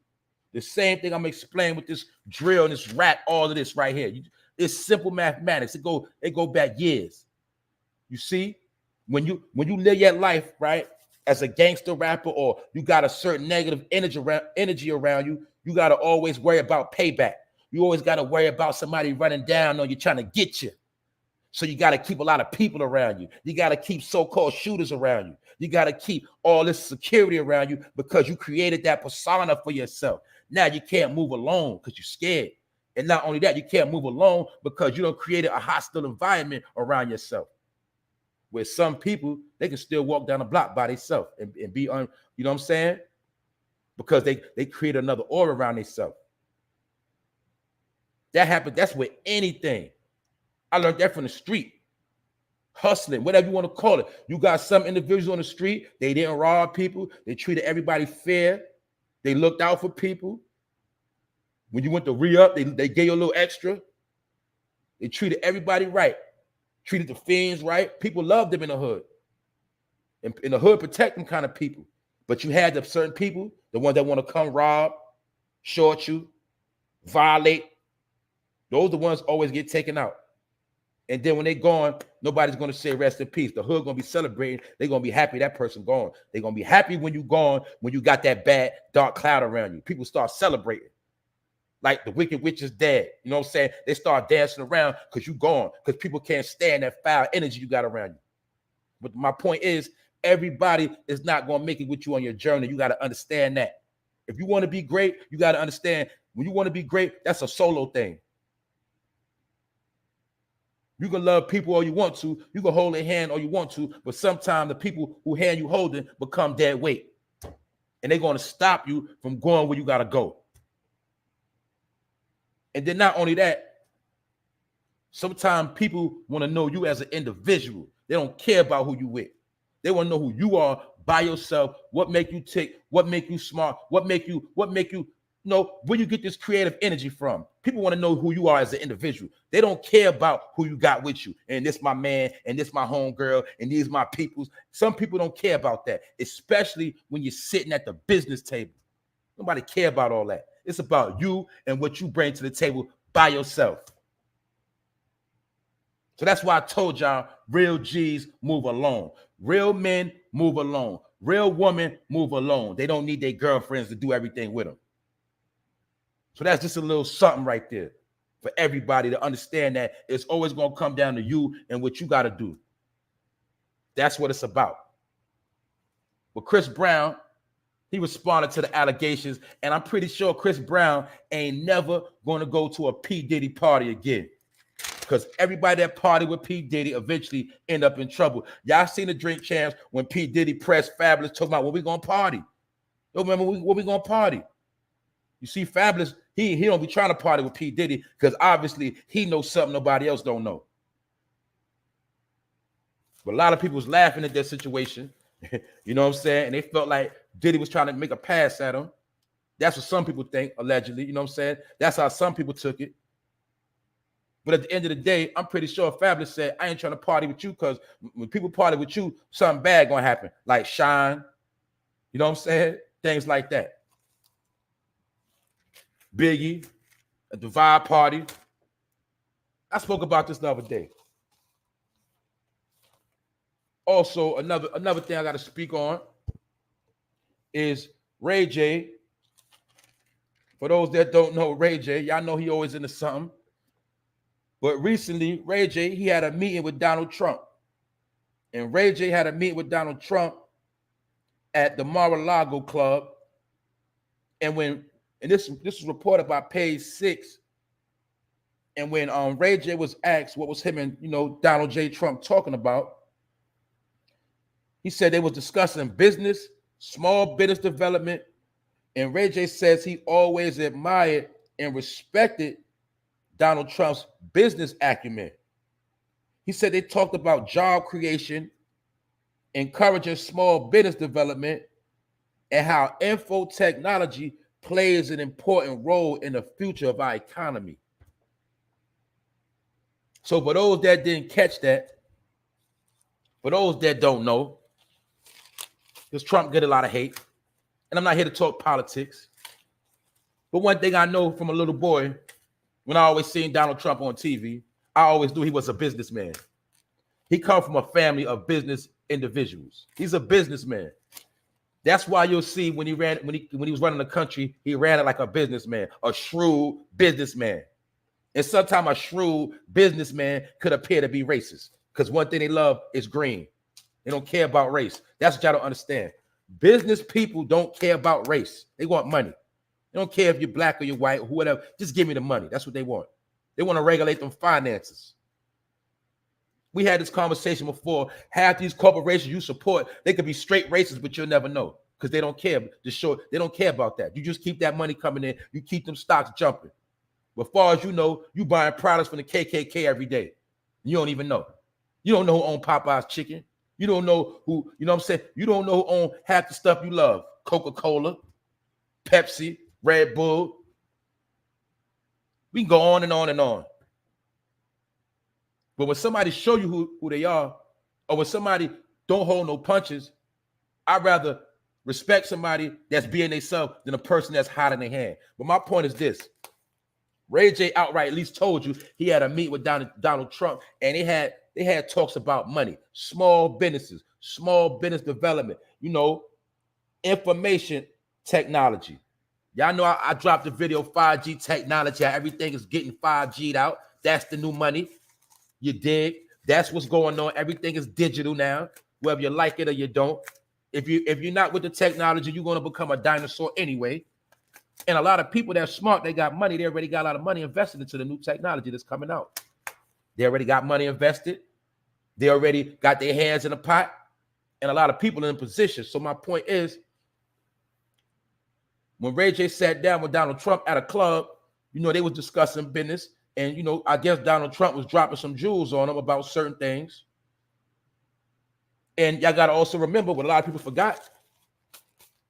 The same thing I'm explaining with this drill and this rap, all of this right here. It's simple mathematics. It go back years. You see, when you live your life, right, as a gangster rapper, or you got a certain negative energy around you, you got to always worry about payback. You always got to worry about somebody running down on you, trying to get you. So you got to keep a lot of people around you. You got to keep so-called shooters around you. You got to keep all this security around you because you created that persona for yourself. Now you can't move alone because you're scared. And not only that, you can't move alone because you don't create a hostile environment around yourself. Where some people, they can still walk down the block by themselves and be on, you know what I'm saying? Because they create another aura around themselves. That happened, that's with anything. I learned that from the street. Hustling, whatever you want to call it. You got some individuals on the street, they didn't rob people, they treated everybody fair, they looked out for people. When you went to re-up, they gave you a little extra. They treated everybody right. Treated the fiends right. People loved them in the hood. And in the hood, protect them kind of people. But you had the certain people, the ones that want to come rob, short you, violate. Those are the ones always get taken out. And then when they're gone, nobody's going to say rest in peace. The hood going to be celebrating. They're going to be happy that person gone. They're going to be happy when you gone, when you got that bad dark cloud around you. People start celebrating. Like the wicked witch is dead. You know what I'm saying? They start dancing around because you gone. Because people can't stand that foul energy you got around you. But my point is, everybody is not going to make it with you on your journey. You got to understand that. If you want to be great, you got to understand when you want to be great, that's a solo thing. You can love people all you want to. You can hold their hand all you want to. But sometimes the people who hand you holding become dead weight. And they're going to stop you from going where you got to go. And then not only that, sometimes people want to know you as an individual. They don't care about who you with. They want to know who you are by yourself. What make you tick? What make you smart? What make you know where you get this creative energy from? People want to know who you are as an individual. They don't care about who you got with you. And this my man, and this my homegirl, and these my peoples. Some people don't care about that, especially when you're sitting at the business table. Nobody care about all that. It's about you and what you bring to the table by yourself. So that's why I told y'all, real G's move alone. Real men move alone. Real women move alone. They don't need their girlfriends to do everything with them. So that's just a little something right there for everybody to understand that it's always going to come down to you and what you got to do. That's what it's about. But Chris Brown, he responded to the allegations, and I'm pretty sure Chris Brown ain't never going to go to a P. Diddy party again. Because everybody that party with P. Diddy eventually end up in trouble. Y'all seen the drink champs when P. Diddy pressed Fabulous talking about when we going to party. Yo, remember when we going to party? You see, Fabulous, he don't be trying to party with P. Diddy because obviously he knows something nobody else don't know. But a lot of people was laughing at that situation. You know what I'm saying? And they felt like Diddy was trying to make a pass at him. That's what some people think, allegedly. You know what I'm saying? That's how some people took it. But at the end of the day, I'm pretty sure Fabulous said, I ain't trying to party with you because when people party with you, something bad going to happen. Like Shine. You know what I'm saying? Things like that. Biggie, a Divide party. I spoke about this the other day. Also, another thing I got to speak on is Ray J. For those that don't know Ray J, y'all know he always into something. But recently, Ray J, he had a meeting with Donald Trump. And Ray J had a meeting with Donald Trump at the Mar-a-Lago Club. And this was reported by Page 6. And when Ray J was asked what was him and Donald J. Trump talking about, he said they was discussing business, small business development, and Ray J says he always admired and respected Donald Trump's business acumen. He said they talked about job creation, encouraging small business development, and how info technology plays an important role in the future of our economy. So for those that didn't catch that, for those that don't know, because Trump get a lot of hate, and I'm not here to talk politics, but one thing I know from a little boy, when I always seen Donald Trump on TV, I always knew he was a businessman. He come from a family of business individuals. He's a businessman. That's why you'll see when he was running the country, he ran it like a businessman, a shrewd businessman. And sometimes a shrewd businessman could appear to be racist because one thing they love is green. They don't care about race. That's what y'all don't understand. Business people don't care about race. They want money. They don't care if you're black or you're white or whatever. Just give me the money. That's what they want. They want to regulate them finances. We had this conversation before. Half these corporations you support, they could be straight racist, but you'll never know because they don't care. They don't care about that. You just keep that money coming in. You keep them stocks jumping. But as far as you know, you buying products from the KKK every day. You don't even know. You don't know who owned Popeye's chicken. You don't know who, you know what I'm saying? You don't know who owned half the stuff you love. Coca-Cola, Pepsi, Red Bull. We can go on and on and on. But when somebody show you who they are, or when somebody don't hold no punches, I'd rather respect somebody that's being themselves than a person that's hiding their hand. But my point is this. Ray J outright at least told you he had a meet with Donald Trump, and they had talks about money, small businesses, small business development, you know, information technology. Y'all know I dropped the video 5G technology. Everything is getting 5G'd out. That's the new money. You dig? That's what's going on. Everything is digital now, whether you like it or you don't. If you're not with the technology, you're going to become a dinosaur anyway. And a lot of people that's smart, they got money. They already got a lot of money invested into the new technology that's coming out. They already got money invested. They already got their hands in the pot. And a lot of people in position. So my point is, when Ray J sat down with Donald Trump at a club, you know, they was discussing business. And, you know, I guess Donald Trump was dropping some jewels on him about certain things. And y'all got to also remember what a lot of people forgot.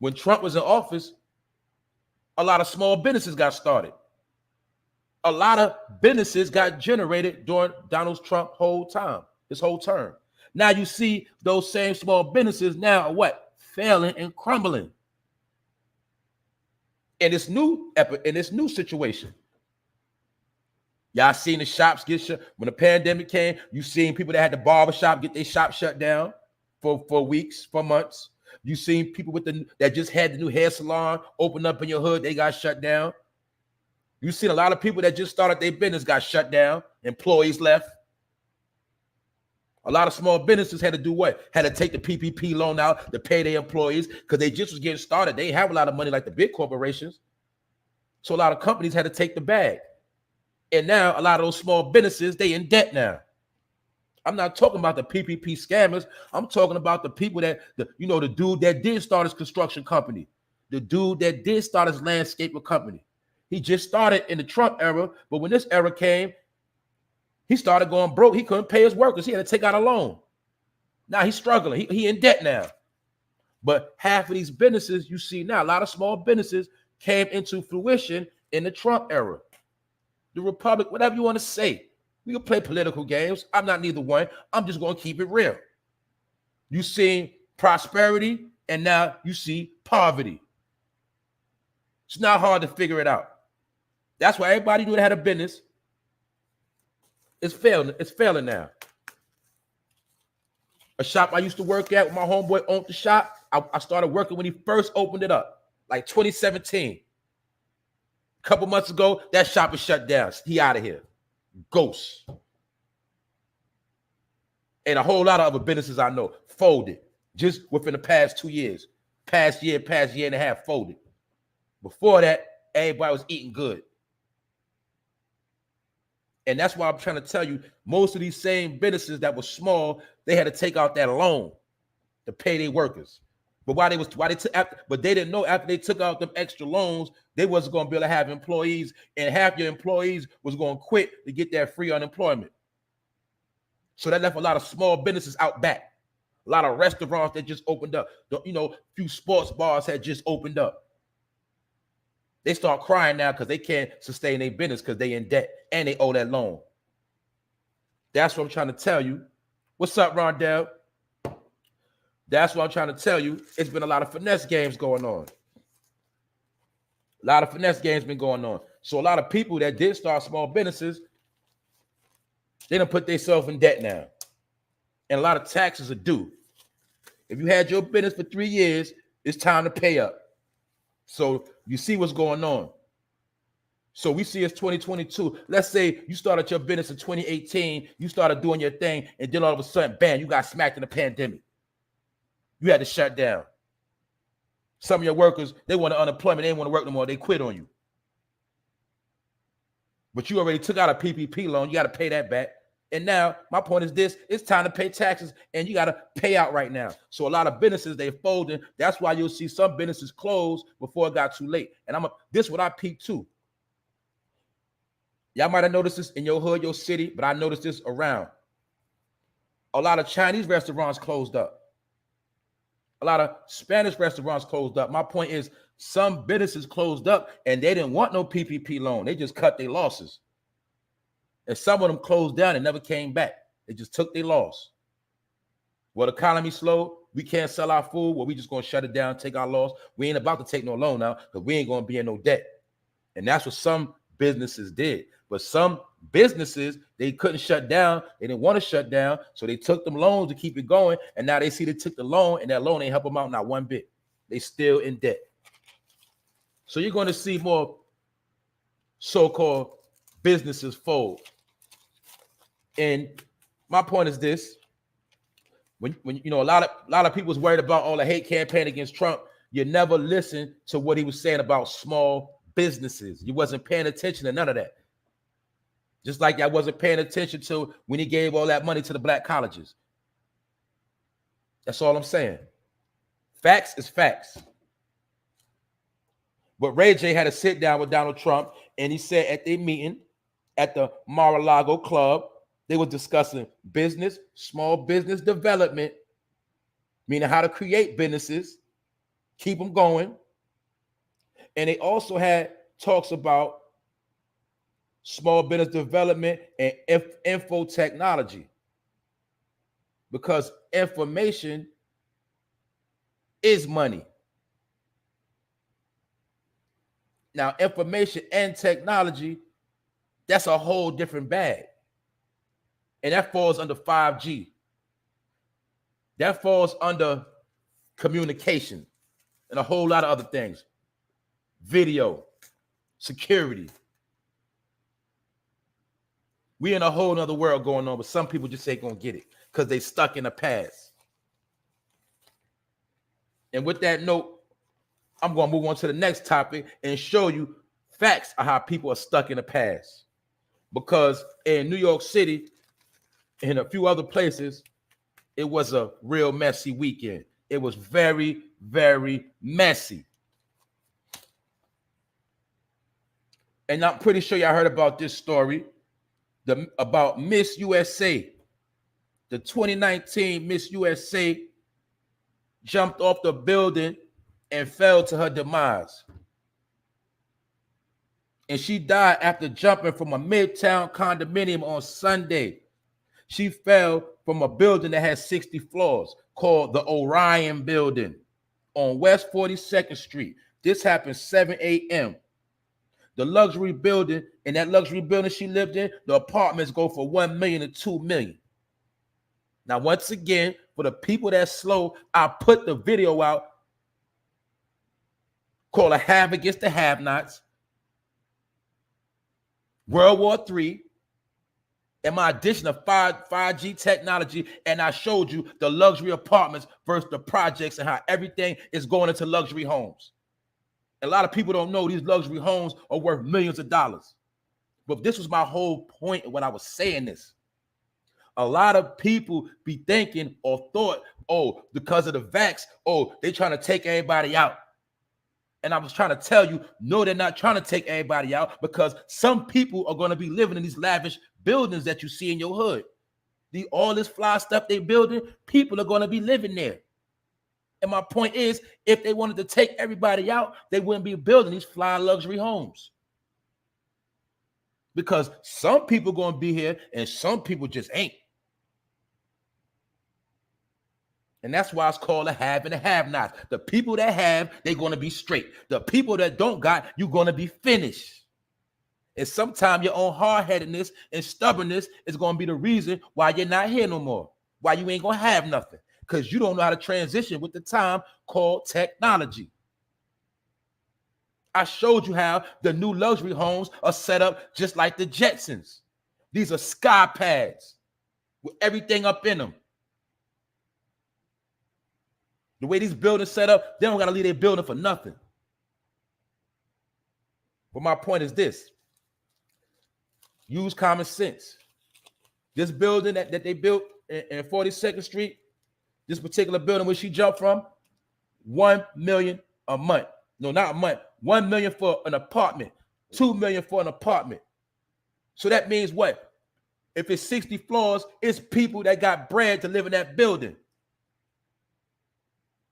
When Trump was in office, a lot of small businesses got started. A lot of businesses got generated during Donald Trump's his whole term. Now you see those same small businesses now are what? Failing and crumbling. In this new situation. Y'all seen the shops get shut. When the pandemic came, you seen people that had the barbershop get their shop shut down for weeks, for months. You seen people that just had the new hair salon open up in your hood, they got shut down. You seen a lot of people that just started their business got shut down, employees left. A lot of small businesses had to do what? Had to take the PPP loan out to pay their employees because they just was getting started. They have a lot of money like the big corporations. So a lot of companies had to take the bag. And now a lot of those small businesses, they in debt now. I'm not talking about the PPP scammers. I'm talking about the people the dude that did start his construction company, the dude that did start his landscaper company. He just started in the Trump era, but when this era came, he started going broke. He couldn't pay his workers. He had to take out a loan. Now he's struggling. He in debt now. But half of these businesses you see now, a lot of small businesses came into fruition in the Trump era. The Republic, whatever you want to say. We can play political games. I'm not neither one. I'm just going to keep it real. You see prosperity, and now you see poverty. It's not hard to figure it out. That's why everybody that had a business is failing. It's failing now. A shop I used to work at, my homeboy owned the shop. I started working when he first opened it up, like 2017. A couple months ago, that shop is shut down. He out of here. Ghost. And a whole lot of other businesses I know folded just within the past 2 years. Past year and a half folded. Before that, everybody was eating good. And that's why I'm trying to tell you, most of these same businesses that were small, they had to take out that loan to pay their workers. But they didn't know after they took out them extra loans, they wasn't going to be able to have employees, and half your employees was going to quit to get that free unemployment. So that left a lot of small businesses out back. A lot of restaurants that just opened up. A few sports bars had just opened up. They start crying now because they can't sustain their business because they in debt and they owe that loan. That's what I'm trying to tell you. What's up, Rondell? That's what I'm trying to tell you. It's been a lot of finesse games going on. A lot of finesse games been going on. So a lot of people that did start small businesses, they done put themselves in debt now. And a lot of taxes are due. If you had your business for 3 years, it's time to pay up. So you see what's going on. So we see it's 2022. Let's say you started your business in 2018, you started doing your thing, and then all of a sudden, bam, you got smacked in the pandemic. You had to shut down. Some of your workers, they want unemployment. They ain't want to work no more. They quit on you. But you already took out a PPP loan. You got to pay that back. And now my point is this: it's time to pay taxes, and you got to pay out right now. So a lot of businesses, they folding. That's why you'll see some businesses close before it got too late. And this what I peeped too. Y'all might have noticed this in your hood, your city, but I noticed this around. A lot of Chinese restaurants closed up. A lot of Spanish restaurants closed up. My point is, some businesses closed up and they didn't want no PPP loan. They just cut their losses. And some of them closed down and never came back. They just took their loss. Well, the economy slow. We can't sell our food. Well, we just going to shut it down, take our loss. We ain't about to take no loan now because we ain't going to be in no debt. And that's what some businesses did. But some businesses, they couldn't shut down. They didn't want to shut down. So they took them loans to keep it going. And now they see they took the loan and that loan ain't help them out not one bit. They still in debt. So you're going to see more so-called businesses fold. And my point is this: when you know a lot of people was worried about all the hate campaign against Trump, you never listened to what he was saying about small businesses. You wasn't paying attention to none of that. Just like I wasn't paying attention to when he gave all that money to the black colleges. That's all I'm saying. Facts is facts. But Ray J had a sit down with Donald Trump, and he said at their meeting at the Mar-a-Lago Club, they were discussing business, small business development, meaning how to create businesses, keep them going. And they also had talks about small business development and info technology, because information is money. Now, information and technology, that's a whole different bag. And that falls under 5G. That falls under communication and a whole lot of other things. Video, security. We in a whole nother world going on, but some people just ain't gonna get it because they stuck in the past. And with that note, I'm gonna move on to the next topic and show you facts of how people are stuck in the past. Because in New York City and a few other places, it was a real messy weekend. It was very, very messy. And I'm pretty sure y'all heard about this story, about Miss USA. The 2019 Miss USA jumped off the building and fell to her demise. And she died after jumping from a Midtown condominium on Sunday. She fell from a building that has 60 floors called the Orion Building on West 42nd Street. This happened 7 a.m. The luxury building, in that luxury building she lived in, the apartments go for $1 million to $2 million. Now, once again, for the people that's slow, I put the video out called A Have Against the Have-Nots, World War III, and my addition of 5G technology, and I showed you the luxury apartments versus the projects and how everything is going into luxury homes. A lot of people don't know these luxury homes are worth millions of dollars. But this was my whole point when I was saying this. A lot of people be thinking or thought, oh, because of the vax, oh, they trying to take everybody out. And I was trying to tell you, no, they're not trying to take everybody out, because some people are going to be living in these lavish buildings that you see in your hood. All this fly stuff they building, people are going to be living there. And my point is, if they wanted to take everybody out, they wouldn't be building these fly luxury homes. Because some people going to be here and some people just ain't. And that's why it's called a have and a have-nots. The people that have, they're going to be straight. The people that don't got, you're going to be finished. And sometimes your own hard-headedness and stubbornness is going to be the reason why you're not here no more, why you ain't going to have nothing, because you don't know how to transition with the time called technology. I showed you how the new luxury homes are set up just like the Jetsons. These are sky pads with everything up in them. The way these buildings set up, they don't got to leave their building for nothing. But my point is this. Use common sense. This building that they built in 42nd Street, this particular building where she jumped from, $1 million a month. No, not a month. $1 million for an apartment. $2 million for an apartment. So that means what? If it's 60 floors, it's people that got bread to live in that building.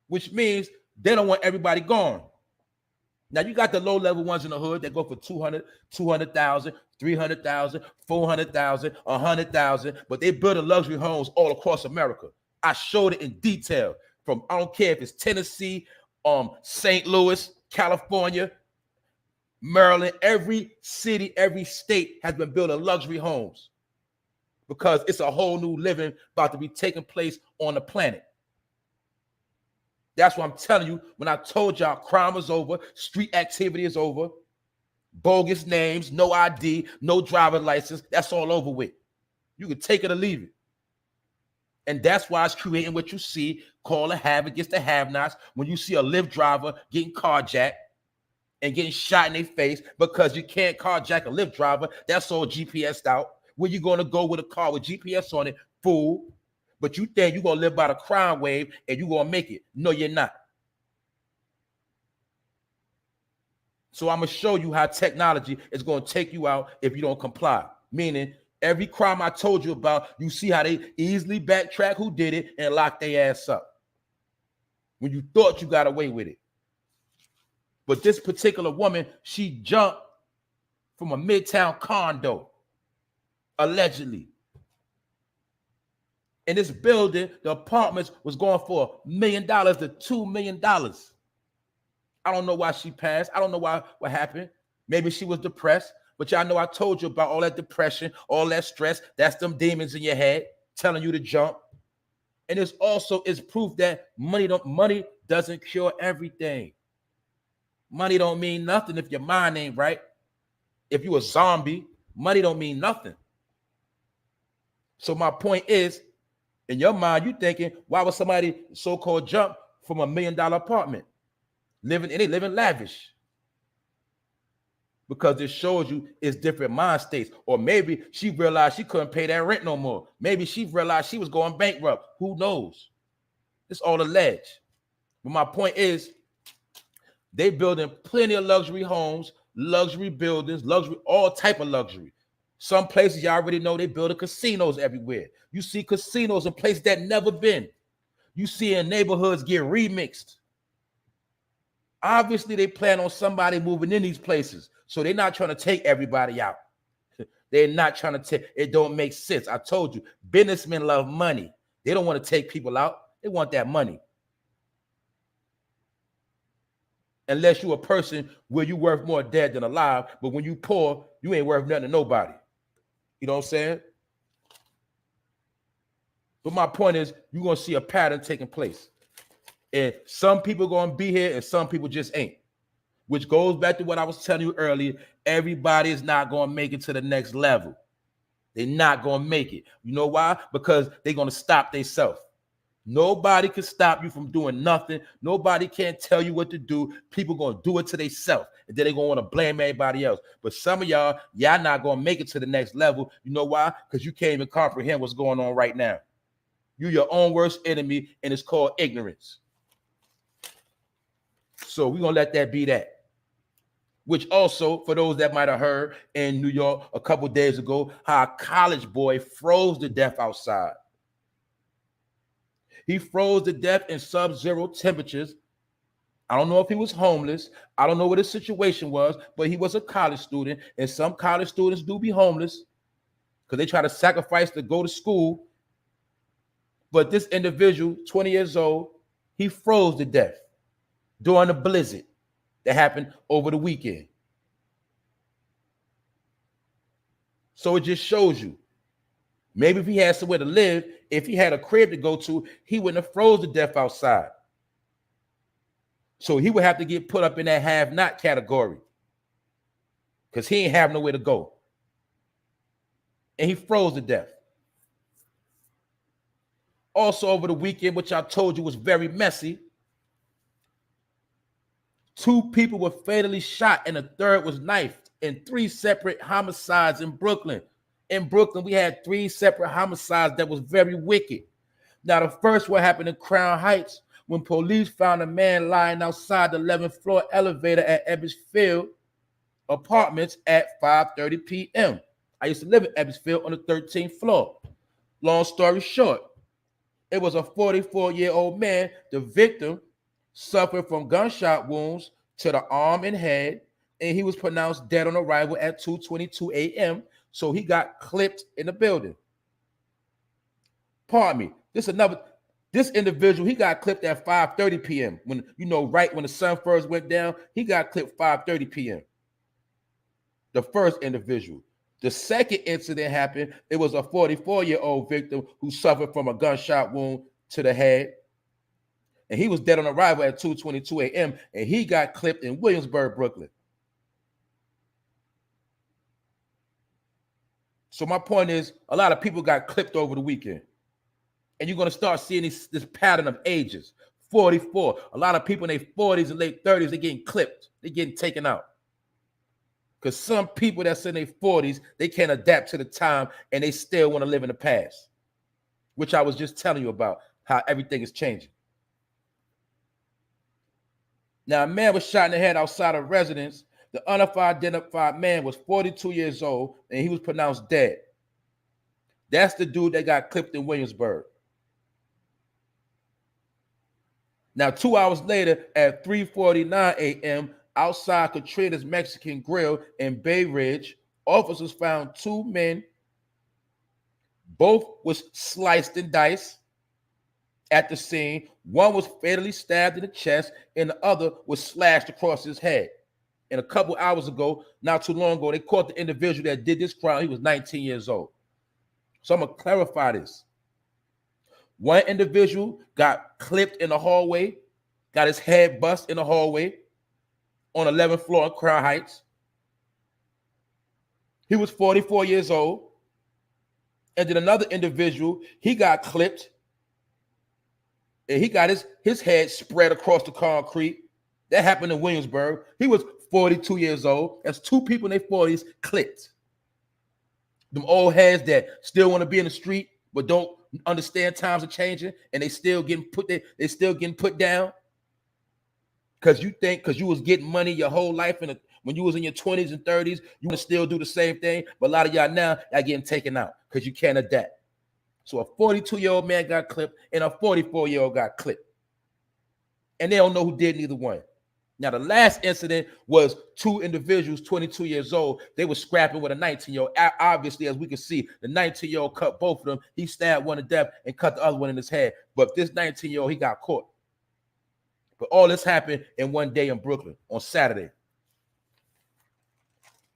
Which means they don't want everybody gone. Now you got the low-level ones in the hood that go for 200, 200,000, 300,000, 400,000, 100,000, but they building luxury homes all across America. I showed it in detail from, I don't care if it's Tennessee, St. Louis, California, Maryland, every city, every state has been building luxury homes because it's a whole new living about to be taking place on the planet. That's what I'm telling you when I told y'all crime is over, street activity is over, bogus names, no ID, no driver's license. That's all over with. You can take it or leave it. And that's why it's creating what you see, call a have against the have-nots. When you see a Lyft driver getting carjacked and getting shot in their face because you can't carjack a Lyft driver, that's all GPS'd out. Where you going to go with a car with GPS on it? Fool. But you think you're going to live by the crime wave and you're going to make it. No, you're not. So I'm going to show you how technology is going to take you out if you don't comply. Meaning, every crime I told you about, you see how they easily backtrack who did it and lock their ass up when you thought you got away with it. But this particular woman, she jumped from a Midtown condo, allegedly. In this building, the apartments was going for $1 million to $2 million. I don't know why she passed. I don't know what happened. Maybe she was depressed. But y'all know I told you about all that depression, all that stress. That's them demons in your head telling you to jump. And it's also is proof that money doesn't cure everything. Money don't mean nothing if your mind ain't right. If you a zombie, money don't mean nothing. So my point is, in your mind, you thinking, why would somebody so-called jump from $1 million apartment? They living lavish. Because it shows you it's different mind states. Or maybe she realized she couldn't pay that rent no more. Maybe she realized she was going bankrupt. Who knows? It's all alleged. But my point is, they building plenty of luxury homes, luxury buildings, luxury, all type of luxury. Some places y'all already know they building casinos everywhere. You see casinos in places that never been. You see in neighborhoods get remixed. Obviously, they plan on somebody moving in these places. So they're not trying to take everybody out. They're not trying to take, it don't make sense. I told you, businessmen love money. They don't want to take people out. They want that money. Unless you're a person where you worth more dead than alive, but when you poor, you ain't worth nothing to nobody. You know what I'm saying? But my point is, you're going to see a pattern taking place. And some people going to be here and some people just ain't. Which goes back to what I was telling you earlier. Everybody is not going to make it to the next level. They're not going to make it. You know why? Because they're going to stop themselves. Nobody can stop you from doing nothing. Nobody can tell you what to do. People going to do it to themselves. And then they're going to want to blame everybody else. But some of y'all not going to make it to the next level. You know why? Because you can't even comprehend what's going on right now. You're your own worst enemy, and it's called ignorance. So we're going to let that be that. Which also, for those that might have heard in New York a couple days ago, how a college boy froze to death outside. He froze to death in sub-zero temperatures. I don't know if he was homeless. I don't know what his situation was, but he was a college student, and some college students do be homeless because they try to sacrifice to go to school. But this individual, 20 years old, he froze to death during a blizzard that happened over the weekend. So it just shows you, maybe if he had somewhere to live, if he had a crib to go to, he wouldn't have froze to death outside. So he would have to get put up in that have-not category because he ain't have nowhere to go. And he froze to death. Also over the weekend, which I told you was very messy, 2 people were fatally shot and a third was knifed in 3 separate homicides in Brooklyn. In Brooklyn, we had 3 separate homicides that was very wicked. Now, the first one happened in Crown Heights when police found a man lying outside the 11th floor elevator at Ebbsfield Apartments at 5:30 p.m. I used to live in Ebbsfield on the 13th floor. Long story short, it was a 44-year-old man. The victim suffered from gunshot wounds to the arm and head, and he was pronounced dead on arrival at 2:22 a.m., so he got clipped in the building. Pardon me. This individual, he got clipped at 5:30 p.m. when, right when the sun first went down, he got clipped 5:30 p.m. The first individual. The second incident happened, it was a 44-year-old victim who suffered from a gunshot wound to the head, and he was dead on arrival at 2:22 a.m., and he got clipped in Williamsburg, Brooklyn. So my point is, a lot of people got clipped over the weekend. And you're going to start seeing this pattern of ages. 44. A lot of people in their 40s and late 30s, they're getting clipped. They're getting taken out. Because some people that's in their 40s, they can't adapt to the time and they still want to live in the past. Which I was just telling you about, how everything is changing. Now, a man was shot in the head outside a residence. The unidentified man was 42 years old and he was pronounced dead. That's the dude that got clipped in Williamsburg. Now, 2 hours later at 3:49 a.m., outside Katrina's Mexican Grill in Bay Ridge, officers found 2 men. Both was sliced and diced at the scene. One was fatally stabbed in the chest and the other was slashed across his head. And a couple hours ago, not too long ago, they caught the individual that did this crime. He was 19 years old. So I'm going to clarify this. One individual got clipped in the hallway, got his head bust in the hallway on 11th floor in Crown Heights. He was 44 years old. And then another individual, he got clipped and he got his head spread across the concrete. That happened in Williamsburg. He was 42 years old. That's 2 people in their 40s clipped. Them old heads that still want to be in the street but don't understand times are changing, and they still getting put down because you was getting money your whole life, and when you was in your 20s and 30s, you want to still do the same thing. But a lot of y'all now are getting taken out because you can't adapt. So a 42-year-old man got clipped and a 44-year-old got clipped, and they don't know who did neither one. Now, the last incident was 2 individuals, 22 years old. They were scrapping with a 19-year-old. Obviously, as we can see, the 19-year-old cut both of them. He stabbed one to death and cut the other one in his head. But this 19-year-old, he got caught. But all this happened in one day in Brooklyn on Saturday.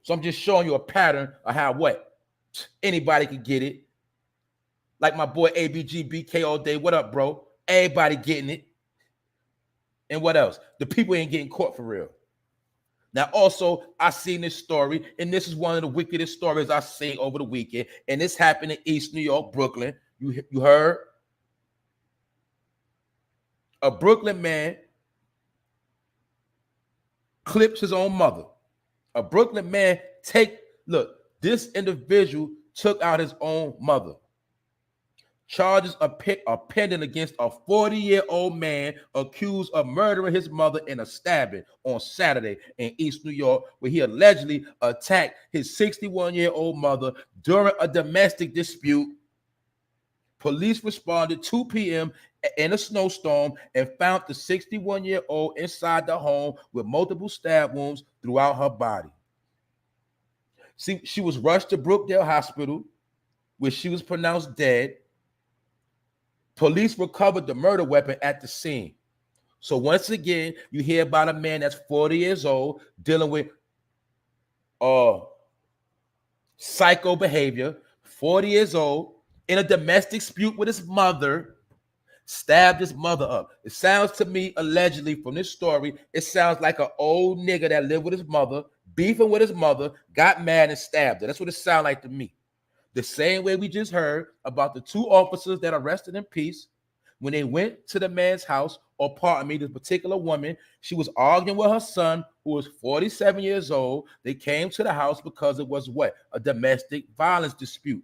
So I'm just showing you a pattern of how anybody can get it. Like my boy ABGBK all day. What up, bro? Everybody getting it. And what else? The people ain't getting caught for real. Now, also, I seen this story, and this is one of the wickedest stories I seen over the weekend. And this happened in East New York, Brooklyn. You heard? A Brooklyn man clips his own mother. A Brooklyn man this individual took out his own mother. Charges are pending against a 40-year-old man accused of murdering his mother in a stabbing on Saturday in East New York, where he allegedly attacked his 61-year-old mother during a domestic dispute. Police responded 2 p.m. in a snowstorm and found the 61-year-old inside the home with multiple stab wounds throughout her body. She was rushed to Brookdale Hospital, where she was pronounced dead. Police recovered the murder weapon at the scene. So once again, you hear about a man that's 40 years old dealing with psycho behavior, 40 years old, in a domestic dispute with his mother, stabbed his mother up. It sounds to me, allegedly, from this story, it sounds like an old nigga that lived with his mother, beefing with his mother, got mad and stabbed her. That's what it sounds like to me. The same way we just heard about the 2 officers that arrested in peace when they went to the man's house or pardon me, this particular woman, she was arguing with her son who was 47 years old. They came to the house because it was what? A domestic violence dispute.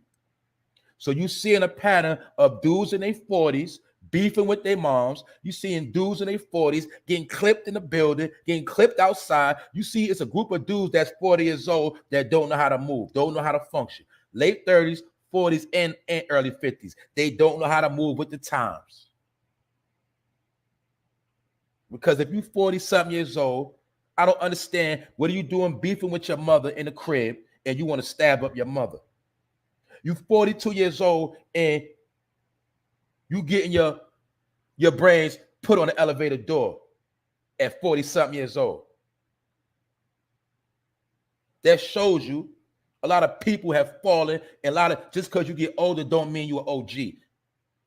So you seeing a pattern of dudes in their 40s beefing with their moms. You seeing dudes in their 40s getting clipped in the building, getting clipped outside. You see it's a group of dudes that's 40 years old that don't know how to move, don't know how to function. Late 30s, 40s, and early 50s. They don't know how to move with the times. Because if you're 40-something years old, I don't understand, what are you doing beefing with your mother in the crib and you want to stab up your mother? You're 42 years old and you getting your brains put on the elevator door at 40-something years old. That shows you a lot of people have fallen, and just because you get older don't mean you're an OG.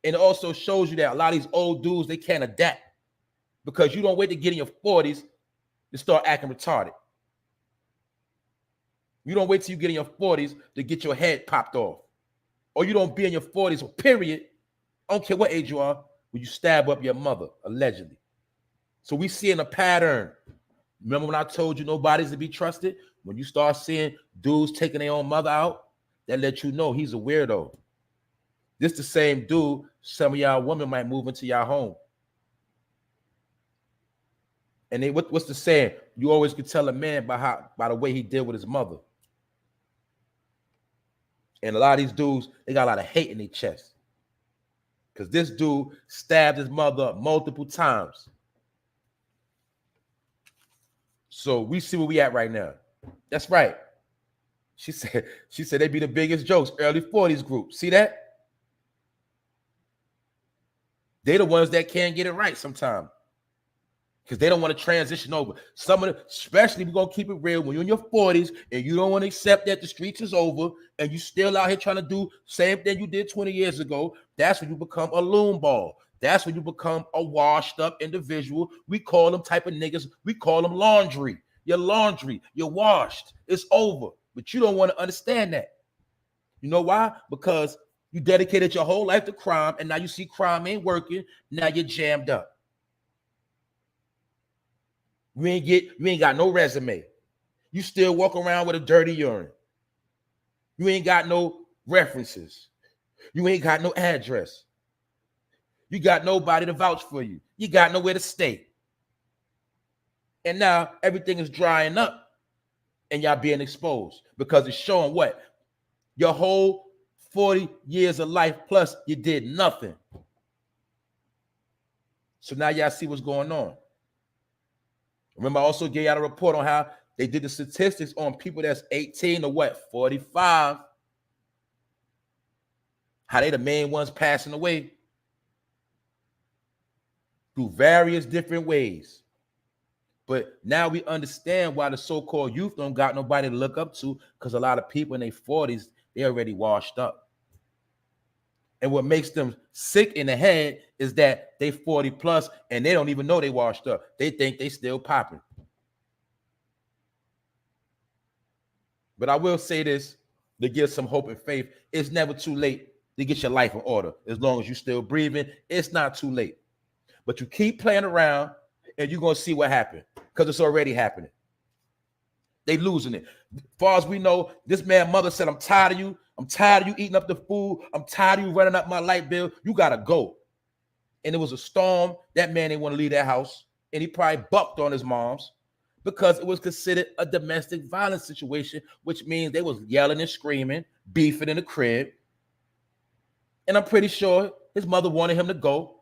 And it also shows you that a lot of these old dudes, they can't adapt because you don't wait to get in your 40s to start acting retarded. You don't wait till you get in your 40s to get your head popped off. Or you don't be in your 40s, period. I don't care what age you are, when you stab up your mother, allegedly. So we seeing a pattern. Remember when I told you nobody's to be trusted? When you start seeing dudes taking their own mother out, that lets you know he's a weirdo. This the same dude some of y'all women might move into y'all home. And what's the saying? You always can tell a man by the way he deal with his mother. And a lot of these dudes, they got a lot of hate in their chest. Because this dude stabbed his mother multiple times. So we see where we at right now. That's right. She said they be the biggest jokes, early 40s group. See that? They the ones that can't get it right sometimes. Because they don't want to transition over. Especially we're going to keep it real, when you're in your 40s and you don't want to accept that the streets is over and you still out here trying to do same thing you did 20 years ago, that's when you become a loon ball. That's when you become a washed up individual. We call them type of niggas, we call them laundry. You're laundry, you're washed, it's over. But you don't want to understand that. You know why? Because you dedicated your whole life to crime and now you see crime ain't working, now you're jammed up. You ain't got no resume. You still walk around with a dirty urine. You ain't got no references. You ain't got no address. You got nobody to vouch for you. You got nowhere to stay. And now everything is drying up and y'all being exposed because it's showing what? Your whole 40 years of life plus you did nothing. So now y'all see what's going on. Remember, I also gave y'all a report on how they did the statistics on people that's 18 to what? 45. How they the main ones passing away through various different ways. But now we understand why the so-called youth don't got nobody to look up to, because a lot of people in their 40s, they already washed up. And what makes them sick in the head is that they 40 plus and they don't even know they washed up. They think they still popping. But I will say this to give some hope and faith. It's never too late to get your life in order. As long as you're still breathing, it's not too late. But you keep playing around and you're going to see what happens because it's already happening. They losing it. As far as we know, this man's mother said, I'm tired of you. I'm tired of you eating up the food. I'm tired of you running up my light bill. You got to go. And it was a storm. That man didn't want to leave that house. And he probably bucked on his mom's because it was considered a domestic violence situation, which means they was yelling and screaming, beefing in the crib. And I'm pretty sure his mother wanted him to go.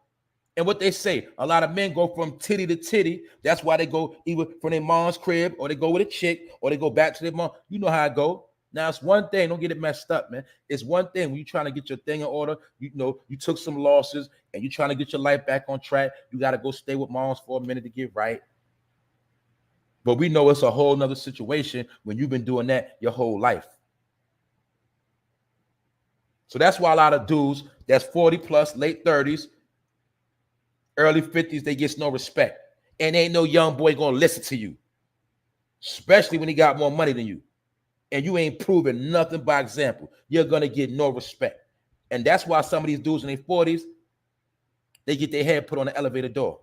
And what they say, a lot of men go from titty to titty. That's why they go either from their mom's crib or they go with a chick or they go back to their mom. You know how it go. Now, it's one thing. Don't get it messed up, man. It's one thing when you're trying to get your thing in order. You know, you took some losses and you're trying to get your life back on track. You got to go stay with moms for a minute to get right. But we know it's a whole nother situation when you've been doing that your whole life. So that's why a lot of dudes that's 40 plus, late 30s, early 50s, they get no respect. And ain't no young boy going to listen to you, especially when he got more money than you. And you ain't proving nothing by example. You're going to get no respect. And that's why some of these dudes in their 40s, they get their head put on the elevator door.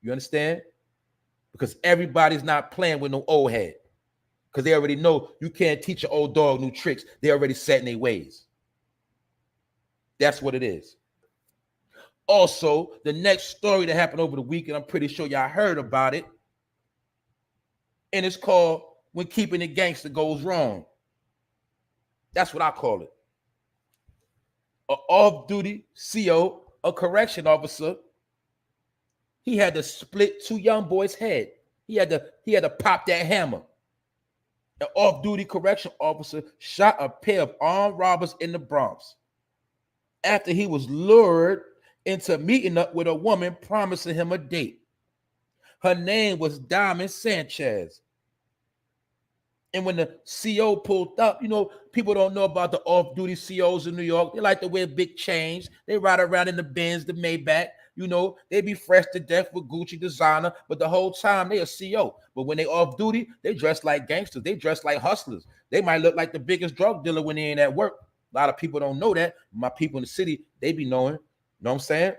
You understand? Because everybody's not playing with no old head. Because they already know you can't teach an old dog new tricks. They already set in their ways. That's what it is. Also, the next story that happened over the weekend, I'm pretty sure y'all heard about it. And it's called When Keeping It Gangster Goes Wrong. That's what I call it. An off-duty CO, a correction officer, he had to split two young boys' head. He had to pop that hammer. An off-duty correction officer shot a pair of armed robbers in the Bronx after he was lured into meeting up with a woman promising him a date. Her name was Diamond Sanchez. And when the CO pulled up, you know, people don't know about the off-duty COs in New York. They like to wear big chains. They ride around in the Benz, the Maybach. You know, they be fresh to death with Gucci designer, but the whole time they a CO. But when they off-duty, they dress like gangsters. They dress like hustlers. They might look like the biggest drug dealer when they ain't at work. A lot of people don't know that. My people in the city, they be knowing. You know what I'm saying?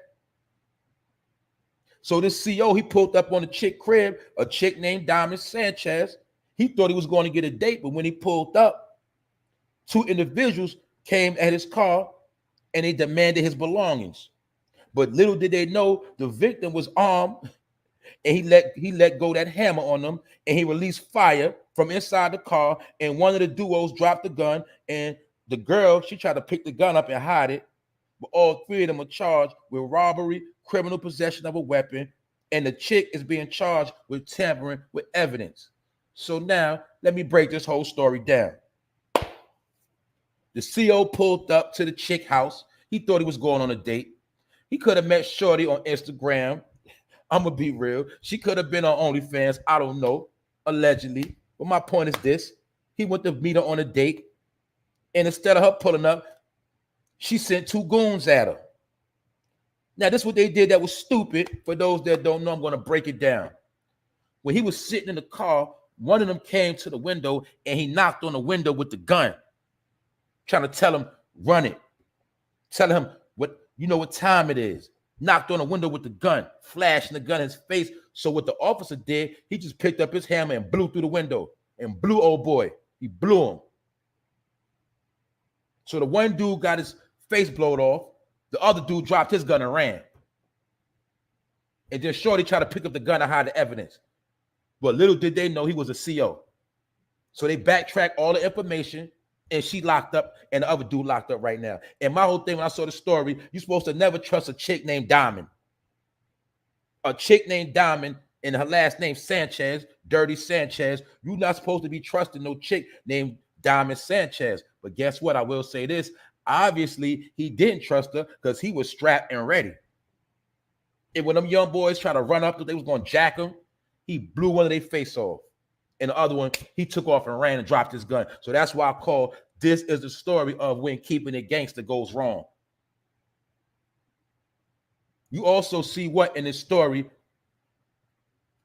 So this CO, he pulled up on a chick crib, a chick named Diamond Sanchez. He thought he was going to get a date, but when he pulled up, two individuals came at his car and they demanded his belongings. But little did they know the victim was armed, and he let go that hammer on them, and he released fire from inside the car, and one of the duos dropped the gun, and the girl, she tried to pick the gun up and hide it, but all three of them are charged with robbery, criminal possession of a weapon, and the chick is being charged with tampering with evidence. So now, let me break this whole story down. The CO pulled up to the chick house. He thought he was going on a date. He could have met Shorty on Instagram. I'm going to be real. She could have been on OnlyFans. I don't know. Allegedly. But my point is this. He went to meet her on a date. And instead of her pulling up, she sent two goons at her. Now, this is what they did that was stupid. For those that don't know, I'm going to break it down. When he was sitting in the car, one of them came to the window and he knocked on the window with the gun, trying to tell him, run it. Telling him, you know what time it is. Knocked on the window with the gun, flashing the gun in his face. So what the officer did, he just picked up his hammer and blew through the window and blew old boy. He blew him. So the one dude got his face blown off. The other dude dropped his gun and ran. And then Shorty tried to pick up the gun and hide the evidence. But little did they know he was a CO. So they backtracked all the information, and she locked up, and the other dude locked up right now. And my whole thing, when I saw the story, you're supposed to never trust a chick named Diamond. A chick named Diamond, and her last name Sanchez, Dirty Sanchez. You're not supposed to be trusting no chick named Diamond Sanchez. But guess what? I will say this. Obviously, he didn't trust her because he was strapped and ready. And when them young boys tried to run up, they was going to jack him, he blew one of their face off. And the other one, he took off and ran and dropped his gun. So that's why I call this is the story of when keeping it gangster goes wrong. You also see what in this story,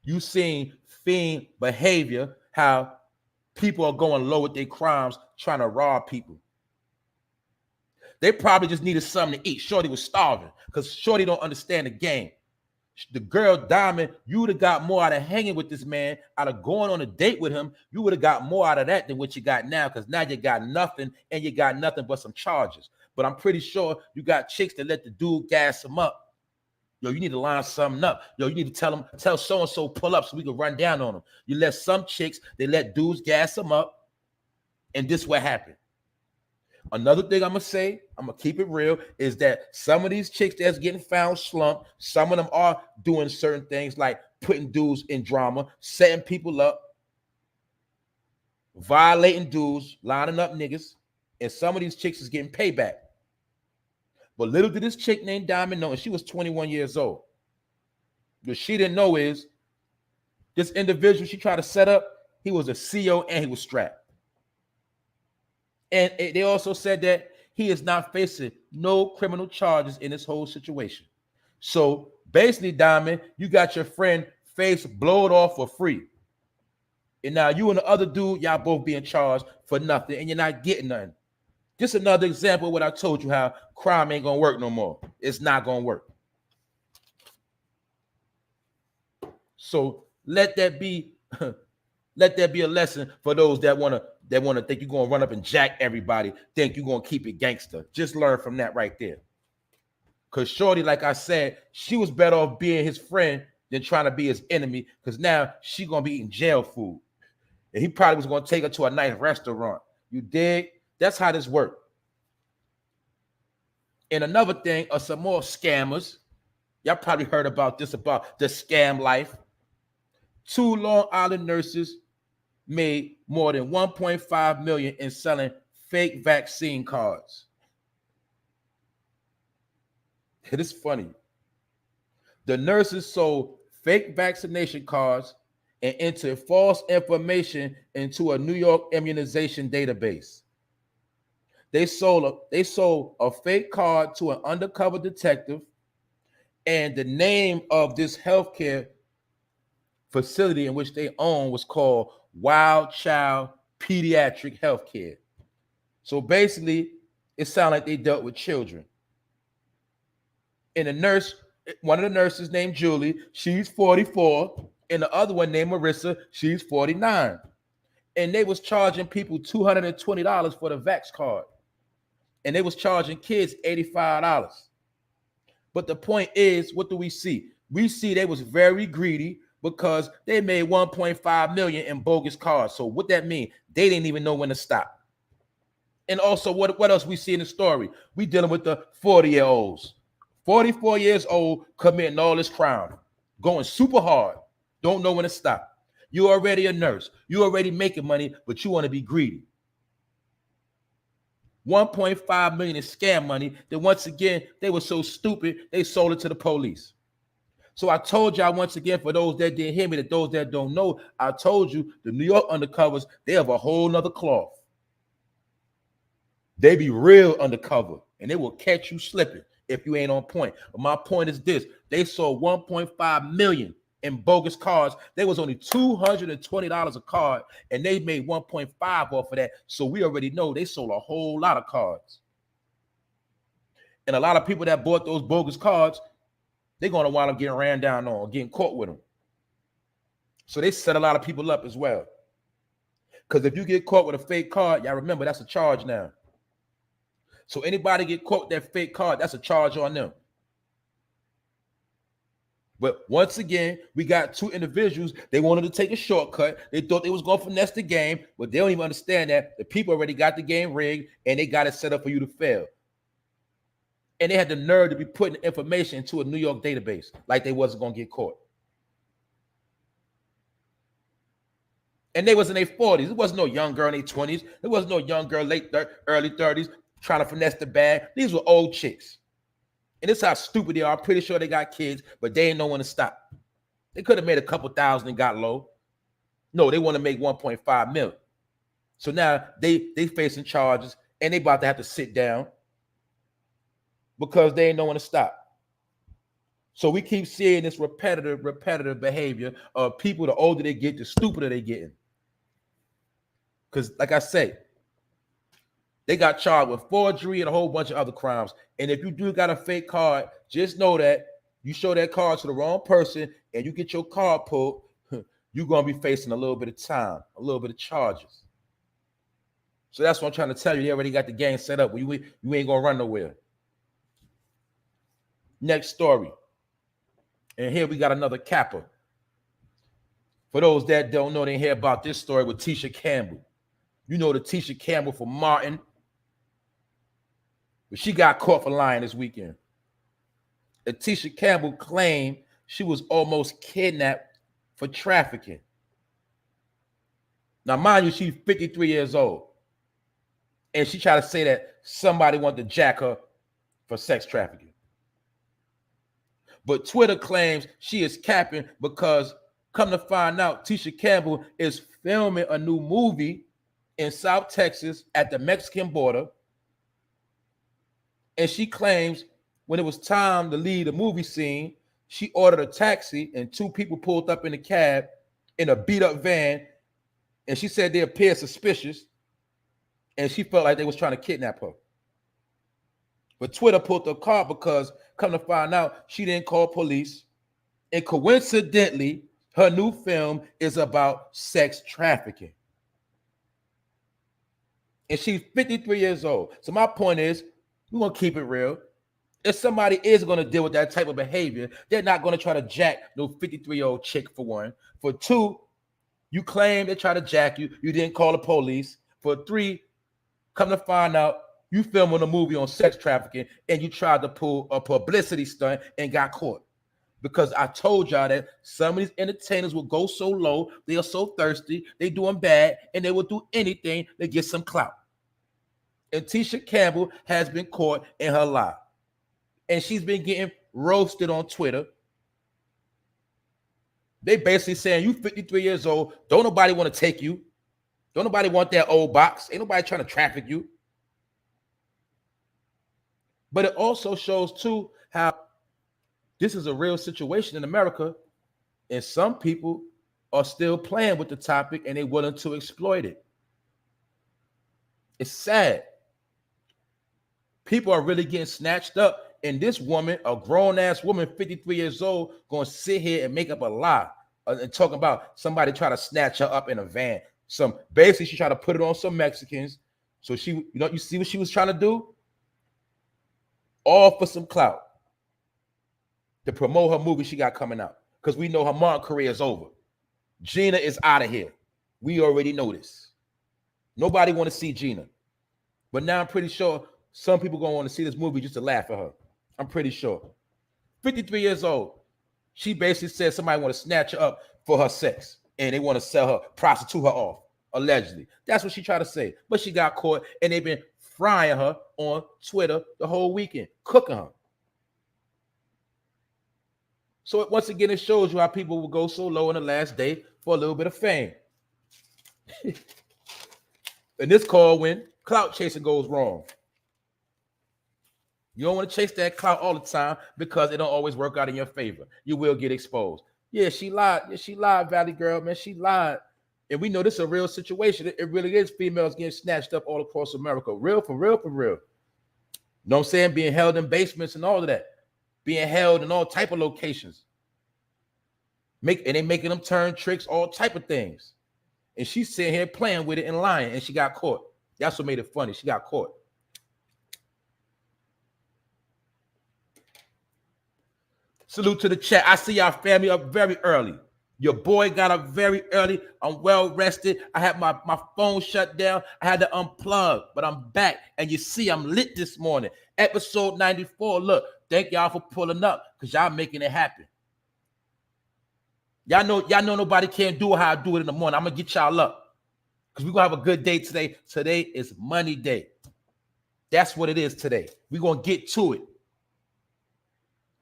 you seen fiend behavior, how people are going low with their crimes, trying to rob people. They probably just needed something to eat. Shorty was starving because Shorty don't understand the game. The girl Diamond, you would have got more out of hanging with this man, out of going on a date with him. You would have got more out of that than what you got now, because now you got nothing, and you got nothing but some charges. But I'm pretty sure you got chicks that let the dude gas him up. Yo, you need to line something up. Yo, you need to tell so-and-so pull up so we can run down on them. You let some chicks, they let dudes gas them up, and this what happened. Another thing I'm going to say, I'm going to keep it real, is that some of these chicks that's getting found slumped, some of them are doing certain things like putting dudes in drama, setting people up, violating dudes, lining up niggas, and some of these chicks is getting payback. But little did this chick named Diamond know, and she was 21 years old. What she didn't know is this individual she tried to set up, he was a CO and he was strapped. And they also said that he is not facing no criminal charges in this whole situation. So basically, Diamond, you got your friend face blowed off for free. And now you and the other dude, y'all both being charged for nothing, and you're not getting nothing. Just another example of what I told you, how crime ain't going to work no more. It's not going to work. So let that be let that be a lesson for those that wanna think you're gonna run up and jack everybody, think you're gonna keep it gangster. Just learn from that right there. Because Shorty, like I said, she was better off being his friend than trying to be his enemy, because now she gonna be eating jail food. And he probably was gonna take her to a nice restaurant. You dig? That's how this works. And another thing are some more scammers. Y'all probably heard about this, about the scam life. 2 Long Island nurses made more than 1.5 million in selling fake vaccine cards. It is funny. The nurses sold fake vaccination cards and entered false information into a New York immunization database. They sold a fake card to an undercover detective, and the name of this healthcare facility in which they own was called Wild Child Pediatric Healthcare. So basically, it sounded like they dealt with children. And one of the nurses named Julie, she's 44, and the other one named Marissa, she's 49. And they was charging people $220 for the Vax card. And they was charging kids $85. But the point is, what do we see? We see they was very greedy because they made 1.5 million in bogus cards. So what that mean? They didn't even know when to stop. And also, what else we see in the story? We dealing with the 40-year-olds. 44 years old, committing all this crime, going super hard, don't know when to stop. You're already a nurse. You're already making money, but you want to be greedy. 1.5 million in scam money. Then once again, they were so stupid, they sold it to the police. So I told y'all once again, for those that didn't hear me, that those that don't know, I told you the New York undercovers, they have a whole nother cloth. They be real undercover, and they will catch you slipping if you ain't on point. But my point is this: they sold 1.5 million in bogus cards. They was only $220 a card, and they made 1.5 off of that. So we already know they sold a whole lot of cards. And a lot of people that bought those bogus cards, they're going to wind up getting ran down on, getting caught with them. So they set a lot of people up as well. Because if you get caught with a fake card, y'all remember that's a charge now. So anybody get caught with that fake card, that's a charge on them. But once again, we got 2 individuals. They wanted to take a shortcut. They thought they was going to finesse the game, but they don't even understand that the people already got the game rigged and they got it set up for you to fail. And they had the nerve to be putting information into a New York database like they wasn't going to get caught. And they was in their 40s. It wasn't no young girl in their 20s. There wasn't no young girl early 30s trying to finesse the bag. These were old chicks. And this is how stupid they are. I'm pretty sure they got kids, but they ain't know when to stop. They could have made a couple thousand and got low. No, they want to make 1.5 million. So now they facing charges, and they about to have to sit down because they ain't know when to stop. So we keep seeing this repetitive behavior of people. The older they get, the stupider they getting. Because like I say, they got charged with forgery and a whole bunch of other crimes. And if you do got a fake card, just know that you show that card to the wrong person and you get your card pulled, you're going to be facing a little bit of time, a little bit of charges. So that's what I'm trying to tell you. They already got the game set up. You ain't going to run nowhere. Next story. And here we got another capper. For those that don't know, they hear about this story with Tisha Campbell. You know the Tisha Campbell from Martin. But she got caught for lying this weekend. Tisha Campbell claimed she was almost kidnapped for trafficking. Now, mind you, she's 53 years old. And she tried to say that somebody wanted to jack her for sex trafficking. But Twitter claims she is capping because, come to find out, Tisha Campbell is filming a new movie in South Texas at the Mexican border. And she claims when it was time to leave the movie scene, she ordered a taxi and 2 people pulled up in the cab in a beat up van. And she said they appeared suspicious. And she felt like they was trying to kidnap her. But Twitter pulled her card because, come to find out, she didn't call police. And coincidentally, Her new film is about sex trafficking. And she's 53 years old. So my point is, we're going to keep it real. If somebody is going to deal with that type of behavior, they're not going to try to jack no 53-year-old chick, for one. For two, you claim they try to jack you. You didn't call the police. For three, come to find out, you filming a movie on sex trafficking and you tried to pull a publicity stunt and got caught. Because I told y'all that some of these entertainers will go so low, they are so thirsty, they doing bad, and they will do anything to get some clout. And Tisha Campbell has been caught in her lie. And she's been getting roasted on Twitter. They basically saying, you 53 years old, don't nobody want to take you. Don't nobody want that old box. Ain't nobody trying to traffic you. But it also shows, too, how this is a real situation in America, and some people are still playing with the topic and they're willing to exploit it. It's sad. People are really getting snatched up, and this woman, a grown-ass woman, 53 years old, going to sit here and make up a lie and talk about somebody trying to snatch her up in a van. Basically, she tried to put it on some Mexicans. So you see what she was trying to do? All for some clout. To promote her movie she got coming out. Because we know her modeling career is over. Gina is out of here. We already know this. Nobody want to see Gina. But now I'm pretty sure some people going to want to see this movie just to laugh at her. I'm pretty sure. 53 years old. She basically said somebody want to snatch her up for her sex. And they want to sell her, prostitute her off, allegedly. That's what she tried to say. But she got caught, and they've been frying her on Twitter the whole weekend, cooking her. So once again, it shows you how people will go so low in the last day for a little bit of fame. And this called when clout chasing goes wrong. You don't want to chase that clout all the time because it don't always work out in your favor. You will get exposed. Yeah, she lied. Yeah, she lied, Valley Girl, man. She lied. And we know this is a real situation. It really is females getting snatched up all across America. Real, for real, for real. You know what I'm saying? Being held in basements and all of that. Being held in all type of locations. And they making them turn tricks, all type of things. And she's sitting here playing with it and lying, and she got caught. That's what made it funny. She got caught. Salute to the chat. I see y'all family up very early. Your boy got up very early. I'm well rested. I had my phone shut down. I had to unplug, but I'm back. And you see, I'm lit this morning. Episode 94. Look, thank y'all for pulling up because y'all making it happen. Y'all know nobody can't do it how I do it in the morning. I'm going to get y'all up because we're going to have a good day today. Today is Money Day. That's what it is today. We're going to get to it.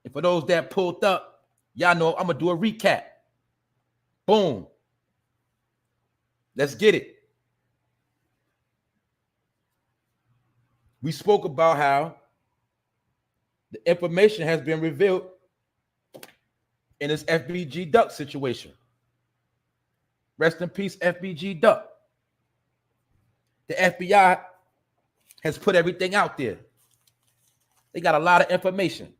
And for those that pulled up, y'all know I'm going to do a recap. Boom. Let's get it. We spoke about how the information has been revealed in this FBG Duck situation. Rest in peace, FBG Duck. The FBI has put everything out there. They got a lot of information.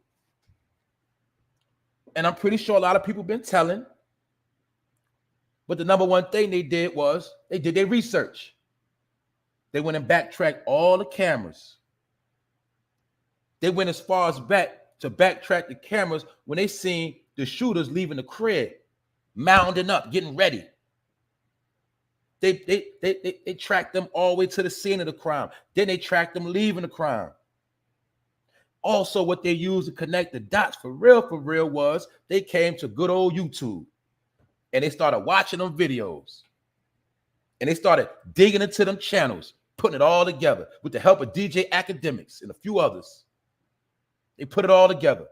And I'm pretty sure a lot of people been telling. But the number one thing they did was they did their research. They went and backtracked all the cameras. They went as far as back to backtrack the cameras when they seen the shooters leaving the crib, mounding up, getting ready. They tracked them all the way to the scene of the crime. Then they tracked them leaving the crime. Also, what they used to connect the dots for real was they came to good old YouTube. And they started watching them videos. And they started digging into them channels, putting it all together with the help of DJ Academics and a few others. They put it all together.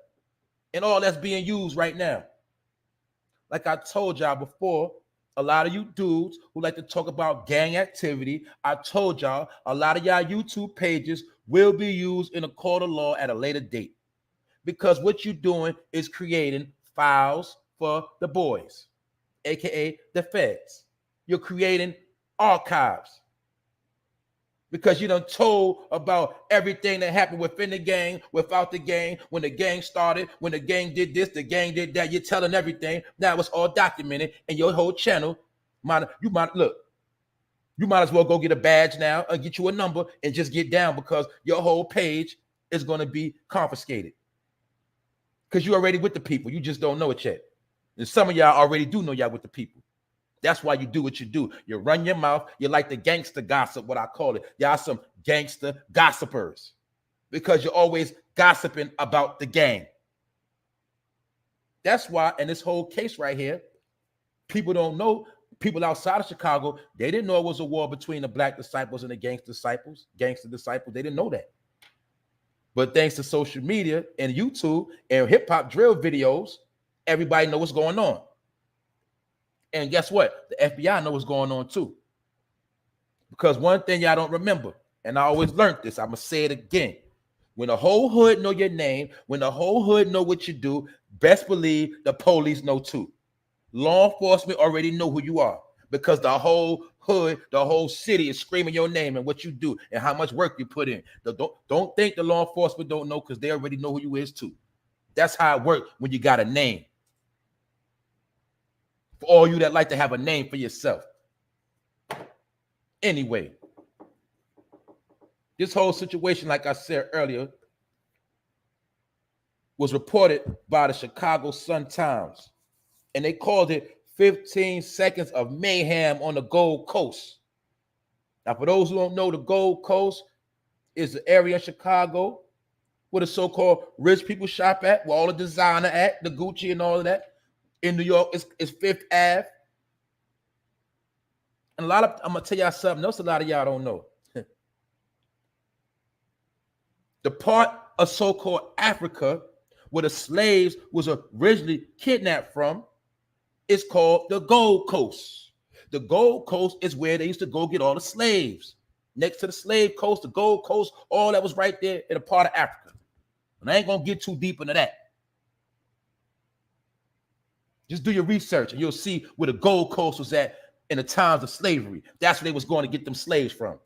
And all that's being used right now. Like I told y'all before, a lot of you dudes who like to talk about gang activity, I told y'all a lot of y'all YouTube pages will be used in a court of law at a later date. Because what you're doing is creating files for the boys. AKA the feds. You're creating archives. because you done told about everything that happened within the gang, without the gang, when the gang started, when the gang did this, the gang did that. You're telling everything. Now it's all documented, and your whole channel, you might as well go get a badge now and get you a number and just get down, because your whole page is going to be confiscated. Because you're already with the people. You just don't know it yet. And some of y'all already do know y'all with the people. That's why you do what you do. You run your mouth. You're like the gangster gossip, what I call it. Y'all some gangster gossipers, because you're always gossiping about the gang. That's why in this whole case right here, people don't know. People outside of Chicago, they didn't know it was a war between the Black disciples and the Gangster Disciples. They didn't know that. But thanks to social media and YouTube and hip-hop drill videos, everybody knows what's going on. And guess what? The FBI knows what's going on too. Because one thing y'all don't remember, and I always learned this, I'm going to say it again. When the whole hood know your name, when the whole hood know what you do, best believe the police know too. Law enforcement already know who you are, because the whole hood, the whole city is screaming your name and what you do and how much work you put in. Don't think the law enforcement don't know, because they already know who you is too. That's how it works when you got a name. For all you that like to have a name for yourself. Anyway, this whole situation, like I said earlier, was reported by the Chicago Sun-Times, and they called it 15 seconds of mayhem on the Gold Coast. Now, for those who don't know, the Gold Coast is the area in Chicago where the so-called rich people shop at, where all the designer at, the Gucci and all of that. In New York, it's Fifth Ave. And I'm going to tell y'all something else a lot of y'all don't know. The part of so-called Africa where the slaves was originally kidnapped from is called the Gold Coast. The Gold Coast is where they used to go get all the slaves. Next to the slave coast, the Gold Coast, all that was right there in a part of Africa. And I ain't going to get too deep into that. Just do your research and you'll see where the Gold Coast was at in the times of slavery. That's where they was going to get them slaves from.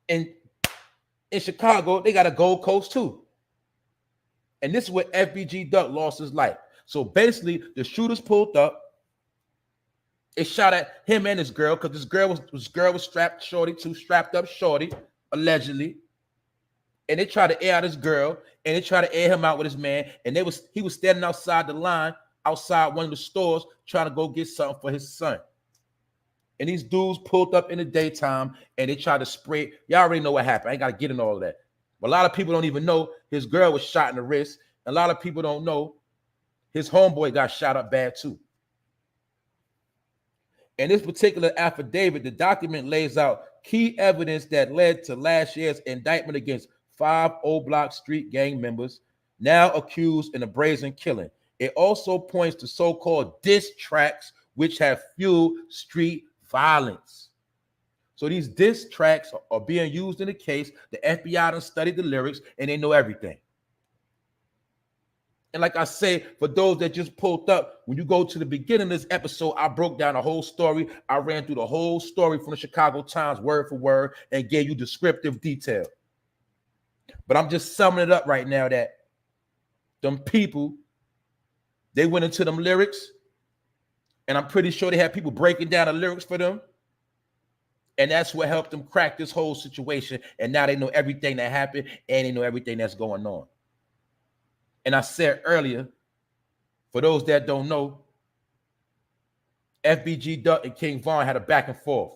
And in Chicago, they got a Gold Coast too. And this is where FBG Duck lost his life. So basically, the shooters pulled up. It shot at him and his girl, because this girl was strapped up shorty, allegedly. And they tried to air out his girl, and they tried to air him out with his man. And he was standing outside the line, outside one of the stores, trying to go get something for his son. And these dudes pulled up in the daytime, and they tried to spray. Y'all already know what happened. I ain't got to get into all of that. But a lot of people don't even know his girl was shot in the wrist. A lot of people don't know his homeboy got shot up bad too. In this particular affidavit, the document lays out key evidence that led to last year's indictment against 5 O Block street gang members, now accused in a brazen killing. It also points to so-called diss tracks, which have fueled street violence. So these diss tracks are being used in the case. The FBI done studied the lyrics, and they know everything. And like I say, for those that just pulled up, when you go to the beginning of this episode, I broke down the whole story. I ran through the whole story from the Chicago Times word for word and gave you descriptive detail. But I'm just summing it up right now that them people, they went into them lyrics, and I'm pretty sure they had people breaking down the lyrics for them. And that's what helped them crack this whole situation. And now they know everything that happened, and they know everything that's going on. And I said earlier, for those that don't know, FBG Duck and King Von had a back and forth.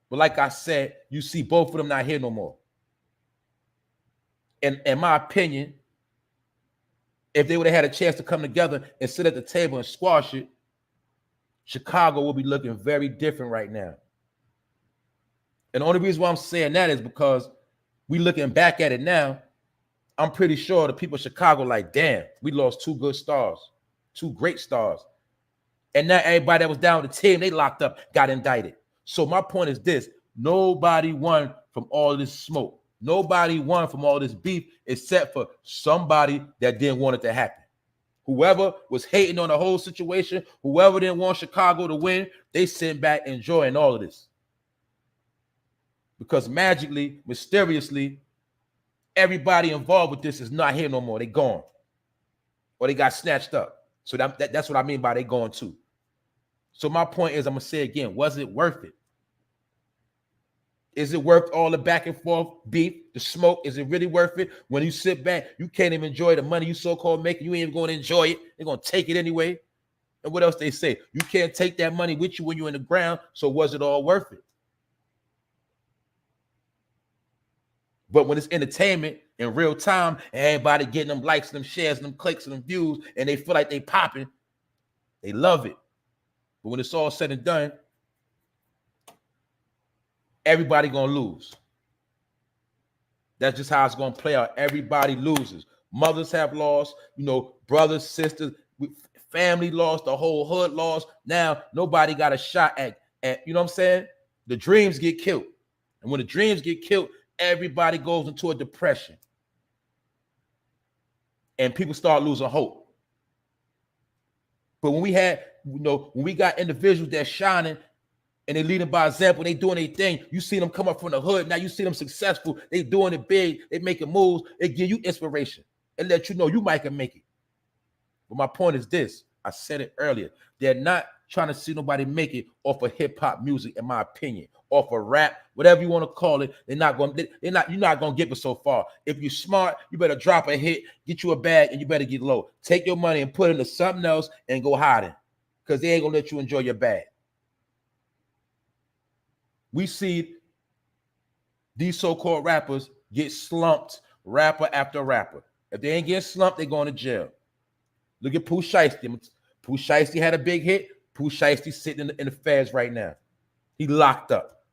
But like I said, you see both of them not here no more. And in my opinion, if they would have had a chance to come together and sit at the table and squash it, Chicago will be looking very different right now. And the only reason why I'm saying that is because we looking back at it now, I'm pretty sure the people of Chicago like, damn, we lost 2 good stars, 2 great stars. And now everybody that was down with the team, they locked up, got indicted. So my point is this: nobody won from all this smoke. Nobody won from all this beef except for somebody that didn't want it to happen. Whoever was hating on the whole situation, whoever didn't want Chicago to win, they sitting back enjoying all of this. because magically, mysteriously, everybody involved with this is not here no more. They gone, or they got snatched up. So that's what I mean by they gone too. So my point is, I'm gonna say again, was it worth it? Is it worth all the back and forth beef, the smoke? Is it really worth it? When you sit back, you can't even enjoy the money you so-called making. You ain't even going to enjoy it. They're going to take it anyway. And what else they say? You can't take that money with you when you're in the ground. So was it all worth it? But when it's entertainment in real time, and everybody getting them likes, them shares, them clicks, and them views, and they feel like they popping, they love it. But when it's all said and done, everybody gonna lose. That's just how it's gonna play out. Everybody loses. Mothers have lost, brothers, sisters, family lost, the whole hood lost. Now nobody got a shot at you know what I'm saying? The dreams get killed. And when the dreams get killed, everybody goes into a depression. And people start losing hope. But when we had, when we got individuals that's shining and they leading by example, they doing their thing, you see them come up from the hood, now you see them successful, they doing it big, they making moves, it give you inspiration. It let you know you might can make it. But my point is this, I said it earlier, they're not trying to see nobody make it off of hip-hop music, in my opinion, off of rap, whatever you want to call it. You're not going to get so far. If you're smart, you better drop a hit, get you a bag, and you better get low. Take your money and put it into something else and go hiding, because they ain't gonna let you enjoy your bag. We see these so-called rappers get slumped, rapper after rapper. If they ain't getting slumped, they going to jail. Look at Pooh Shiesty. Pooh Shiesty had a big hit. Pooh Shiesty sitting in the Fedz right now. He locked up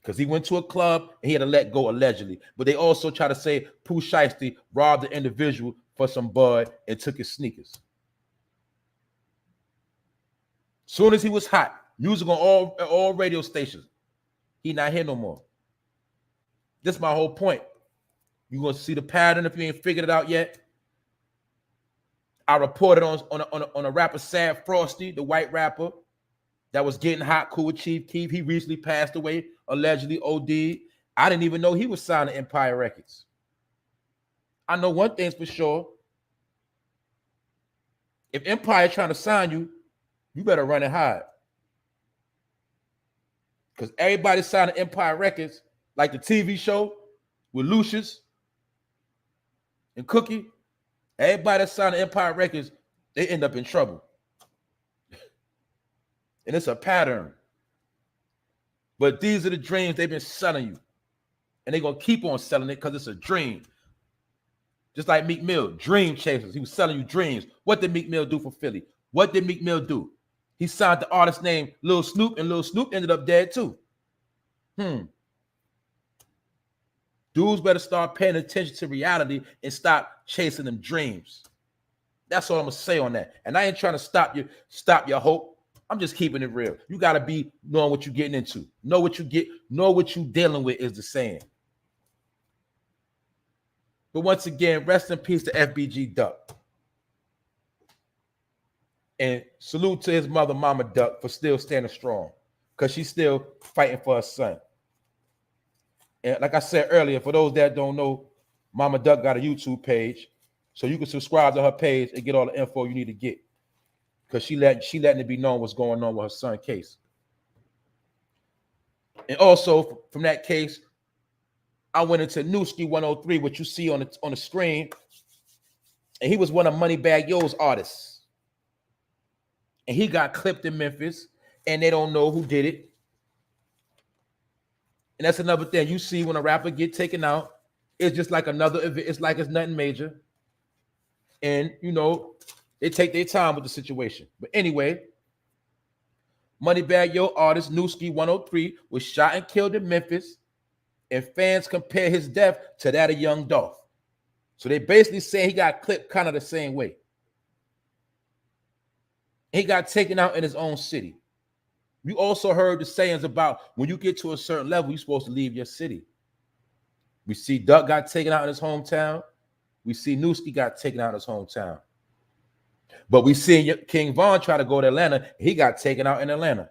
because he went to a club and he had to let go allegedly. But they also try to say Pooh Shiesty robbed the individual for some bud and took his sneakers. Soon as he was hot, music on all radio stations, he not here no more. This is my whole point. You're going to see the pattern if you ain't figured it out yet. I reported on a rapper, Sad Frosty, the white rapper that was getting hot, cool with Chief Keef. He recently passed away, allegedly OD'd. I didn't even know he was signed to Empire Records. I know one thing's for sure. If Empire trying to sign you, you better run and hide. Because everybody signed to Empire Records, like the TV show with Lucius and Cookie. Everybody that signed to Empire Records, they end up in trouble. And it's a pattern. But these are the dreams they've been selling you. And they're going to keep on selling it because it's a dream. Just like Meek Mill, dream chasers. He was selling you dreams. What did Meek Mill do for Philly? What did Meek Mill do? He signed the artist named Lil Snoop, and Lil Snoop ended up dead too. Dudes better start paying attention to reality and stop chasing them dreams. That's all I'm gonna say on that. And I ain't trying to stop your hope. I'm just keeping it real. You gotta be knowing what you're getting into. Know what you're dealing with is the saying. But once again, rest in peace to FBG Duck. And salute to his mother, Mama Duck, for still standing strong, because she's still fighting for her son. And like I said earlier, for those that don't know, Mama Duck got a YouTube page, so you can subscribe to her page and get all the info you need to get, because she letting it be known what's going on with her son's case. And also from that case, I went into Nuskie 103, what you see on the screen, and he was one of MonetbaggYo's artists. And he got clipped in Memphis, and they don't know who did it. And that's another thing. You see when a rapper get taken out, it's just like another event. It's like it's nothing major. And, they take their time with the situation. But anyway, MonetbaggYo artist Nuski 103 was shot and killed in Memphis, and fans compare his death to that of Young Dolph. So they basically say he got clipped kind of the same way. He got taken out in his own city. You also heard the sayings about when you get to a certain level, you're supposed to leave your city. We see Duck got taken out in his hometown. We see Nuskie got taken out in his hometown. But we see King Von try to go to Atlanta. He got taken out in Atlanta.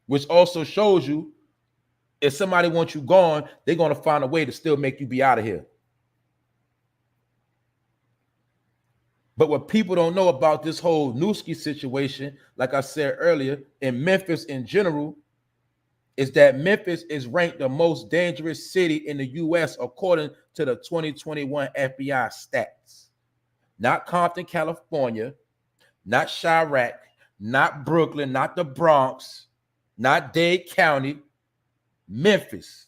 which also shows you if somebody wants you gone, they're going to find a way to still make you be out of here. But what people don't know about this whole Nuskie situation, like I said earlier, in Memphis in general, is that Memphis is ranked the most dangerous city in the U.S. according to the 2021 FBI stats. Not Compton, California, not Chirac, not Brooklyn, not the Bronx, not Dade County, Memphis.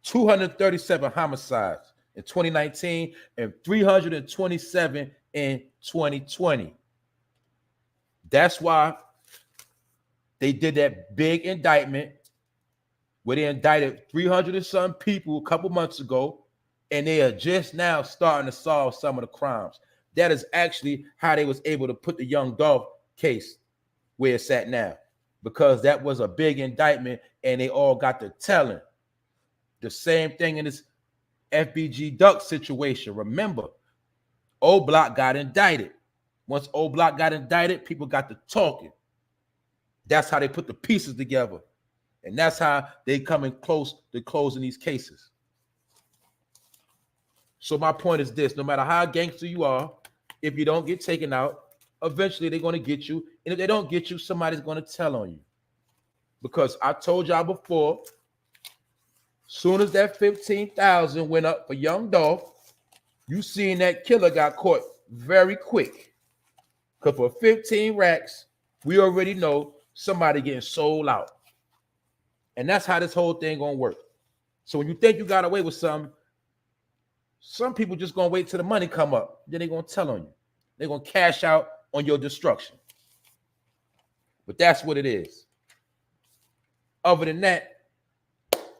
237 homicides in 2019 and 327 in 2020. That's why they did that big indictment where they indicted 300 and some people a couple months ago, and they are just now starting to solve some of the crimes. That is actually how they was able to put the Young Dolph case where it's at now, because that was a big indictment and they all got to telling. The same thing in this FBG Duck situation. Remember, O Block got indicted. Once O Block got indicted, people got to talking. That's how they put the pieces together. And that's how they coming close to closing these cases. So my point is this: no matter how gangster you are, if you don't get taken out, eventually they're going to get you. And if they don't get you, somebody's going to tell on you. Because I told y'all before, soon as that 15,000 went up for Young Dolph, you seen that killer got caught very quick. Because for 15 racks, we already know somebody getting sold out. And that's how this whole thing gonna work. So when you think you got away with something, some people just gonna wait till the money come up. Then they're gonna tell on you. They're gonna cash out on your destruction. But that's what it is. Other than that,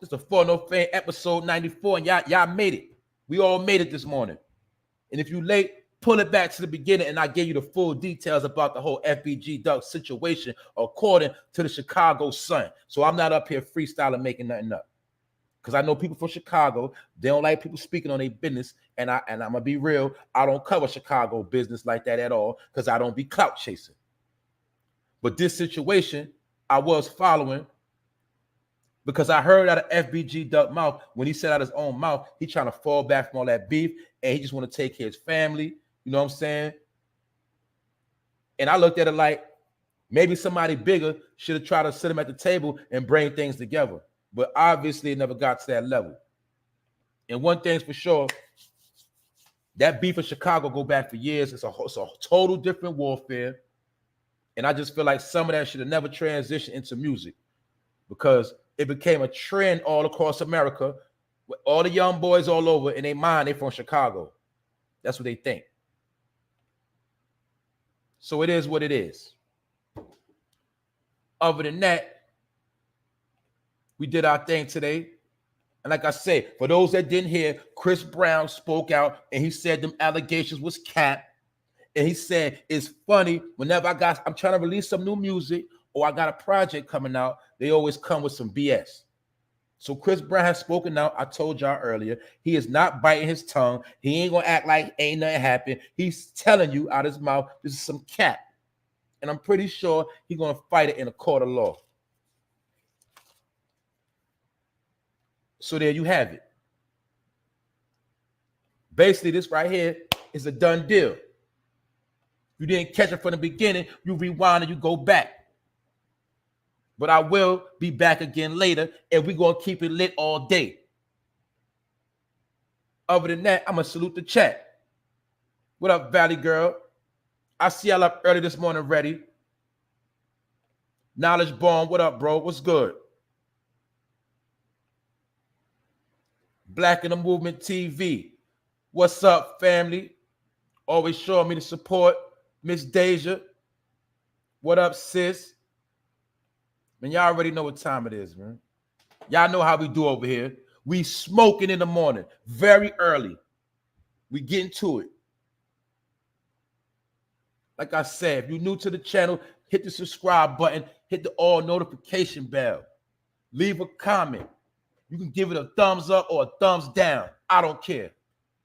it's the For No Fame episode 94, and y'all made it. We all made it this morning. And if you late, pull it back to the beginning, and I gave you the full details about the whole FBG Duck situation according to the Chicago Sun. So I'm not up here freestyling, making nothing up. Because I know people from Chicago, they don't like people speaking on their business. And I'm going to be real, I don't cover Chicago business like that at all, because I don't be clout chasing. But this situation, I was following, because I heard out of FBG Duck mouth, when he said out his own mouth, he trying to fall back from all that beef, and he just want to take care of his family. You know what I'm saying? And I looked at it like maybe somebody bigger should have tried to sit him at the table and bring things together. But obviously it never got to that level. And one thing's for sure, that beef in Chicago go back for years. It's a total different warfare. And I just feel like some of that should have never transitioned into music, because it became a trend all across America with all the young boys all over. In their mind, they from Chicago. That's what they think. So it is what it is. Other than that, we did our thing today. And like I said, for those that didn't hear, Chris Brown spoke out and he said them allegations was cap. And he said, it's funny, whenever I'm trying to release some new music or I got a project coming out, they always come with some BS. So Chris Brown has spoken out. I told y'all earlier, he is not biting his tongue. He ain't gonna act like ain't nothing happened. He's telling you out his mouth, this is some cap. And I'm pretty sure he's gonna fight it in a court of law. So there you have it. Basically, this right here is a done deal. You didn't catch it from the beginning, you rewind and you go back. But I will be back again later, and we're going to keep it lit all day. Other than that, I'm going to salute the chat. What up, Valley Girl? I see y'all up early this morning, ready. Knowledge Bomb, what up, bro? What's good? Black in the Movement TV. What's up, family? Always showing me the support. Miss Deja. What up, sis? Man, y'all already know what time it is, man. Y'all know how we do over here. We smoking in the morning, very early. We getting to it. Like I said, if you're new to the channel, hit the subscribe button, hit the all notification bell. Leave a comment. You can give it a thumbs up or a thumbs down. I don't care,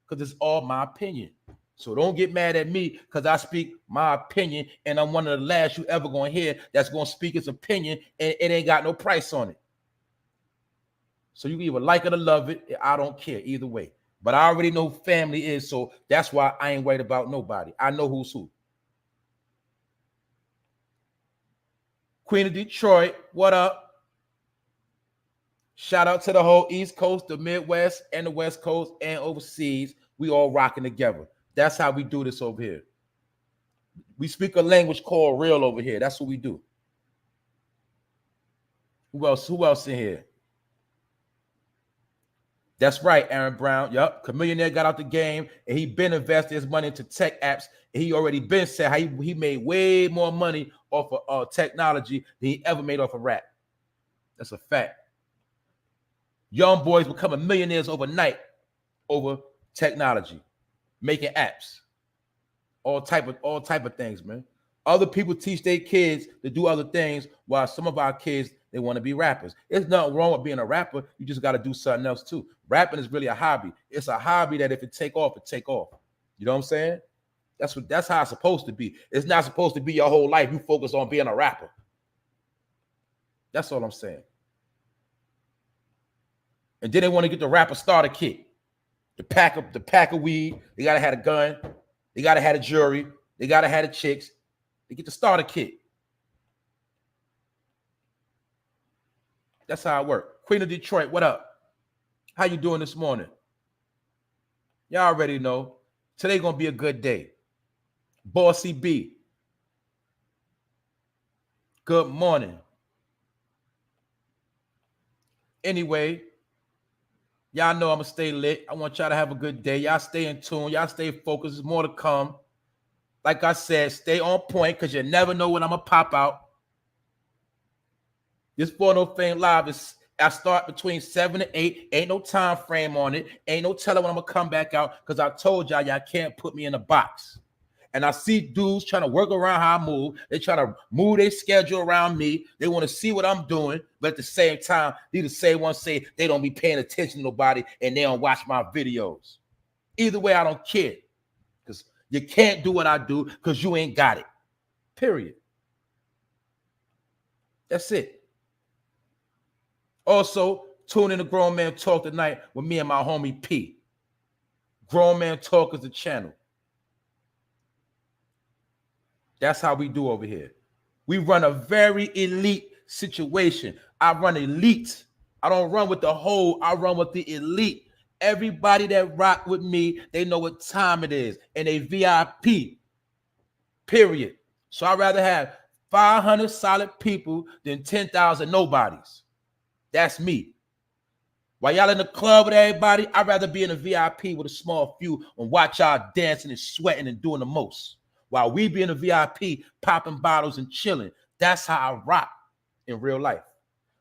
because it's all my opinion. So don't get mad at me because I speak my opinion and I'm one of the last you ever going to hear that's going to speak his opinion and it ain't got no price on it. So you can either like it or love it. I don't care either way. But I already know who family is, so that's why I ain't worried about nobody. I know who's who. Queen of Detroit, what up? Shout out to the whole East Coast, the Midwest, and the West Coast, and overseas. We all rocking together. That's how we do this over here. We speak a language called real over here. That's what we do. Who else? Who else in here? That's right, Aaron Brown. Yup. Chameleonaire got out the game, and he been investing his money into tech apps. And he already been said how he made way more money off of technology than he ever made off of rap. That's a fact. Young boys becoming millionaires overnight over technology, making apps, all type of things, man. Other people teach their kids to do other things, while some of our kids, they want to be rappers. There's nothing wrong with being a rapper. You just got to do something else too. Rapping is really a hobby. It's a hobby that if it take off, it take off. You know what I'm saying? That's how it's supposed to be. It's not supposed to be your whole life. You focus on being a rapper. That's all I'm saying. And then they want to get the rapper starter kit. The pack of weed. They gotta have a gun. They gotta have a jury. They gotta have the chicks. They get the starter kit. That's how it works. Queen of Detroit, what up? How you doing this morning? Y'all already know. Today gonna be a good day. Bossy B. Good morning. Anyway, y'all know I'm going to stay lit. I want y'all to have a good day. Y'all stay in tune. Y'all stay focused. There's more to come. Like I said, stay on point because you never know when I'm going to pop out. This For No Fame Live is, I start between 7 and 8. Ain't no time frame on it. Ain't no telling when I'm going to come back out because I told y'all can't put me in a box. And I see dudes trying to work around how I move. They try to move their schedule around me. They want to see what I'm doing. But at the same time, these the same ones say they don't be paying attention to nobody and they don't watch my videos. Either way, I don't care. Because you can't do what I do because you ain't got it. Period. That's it. Also, tune in to Grown Man Talk tonight with me and my homie P. Grown Man Talk is the channel. That's how we do over here. We run a very elite situation. I run elite. I don't run with the whole. I run with the elite. Everybody that rock with me, they know what time it is. And they VIP. Period. So I'd rather have 500 solid people than 10,000 nobodies. That's me. While y'all in the club with everybody, I'd rather be in a VIP with a small few and watch y'all dancing and sweating and doing the most. While we be in a VIP, popping bottles and chilling. That's how I rock in real life.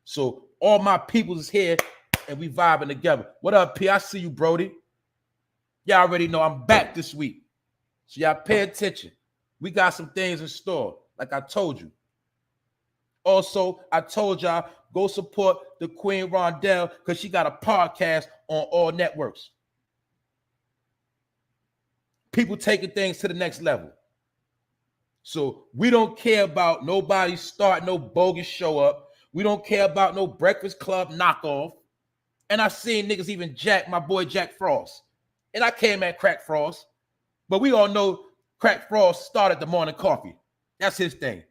So all my people is here and we vibing together. What up, P? I see you, Brody. Y'all already know I'm back this week. So y'all pay attention. We got some things in store, like I told you. Also, I told y'all, go support the Queen Rondell because she got a podcast on all networks. People taking things to the next level. So we don't care about nobody starting no bogus show up. We don't care about no Breakfast Club knockoff. And I seen niggas even jack my boy Jack Frost. And I came at Crack Frost. But we all know Crack Frost started the morning coffee. That's his thing.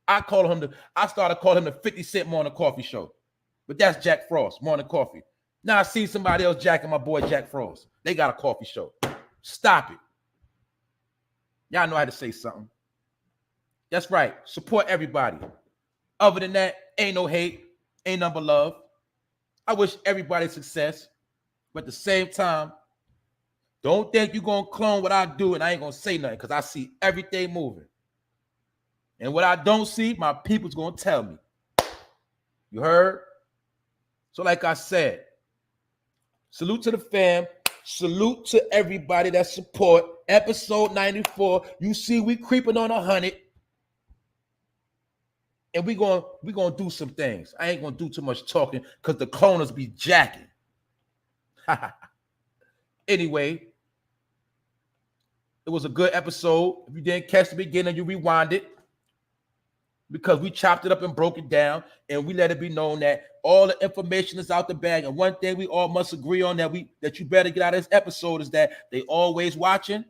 I started calling him the 50 Cent morning coffee show. But that's Jack Frost, morning coffee. Now I see somebody else jacking my boy Jack Frost. They got a coffee show. Stop it. Y'all know how to say something. That's right. Support everybody. Other than that, ain't no hate. Ain't nothing but love. I wish everybody success. But at the same time, don't think you're going to clone what I do and I ain't going to say nothing because I see everything moving. And what I don't see, my people's going to tell me. You heard? So like I said, salute to the fam. Salute to everybody that support. Episode 94. You see we creeping on 100. And we gonna do some things. I ain't gonna do too much talking because the cloners be jacking. Anyway, It was a good episode. If you didn't catch the beginning, you rewind it, because we chopped it up and broke it down, and we let it be known that all the information is out the bag. And one thing we all must agree on that you better get out of this episode is that they always watching.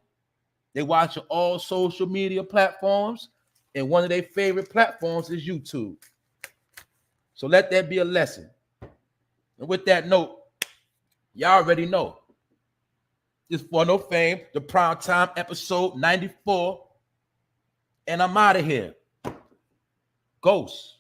They watching all social media platforms, and one of their favorite platforms is YouTube. So let that be a lesson. And with that note, y'all already know. It's For No Fame, the Primetime episode 94. And I'm out of here. Ghost.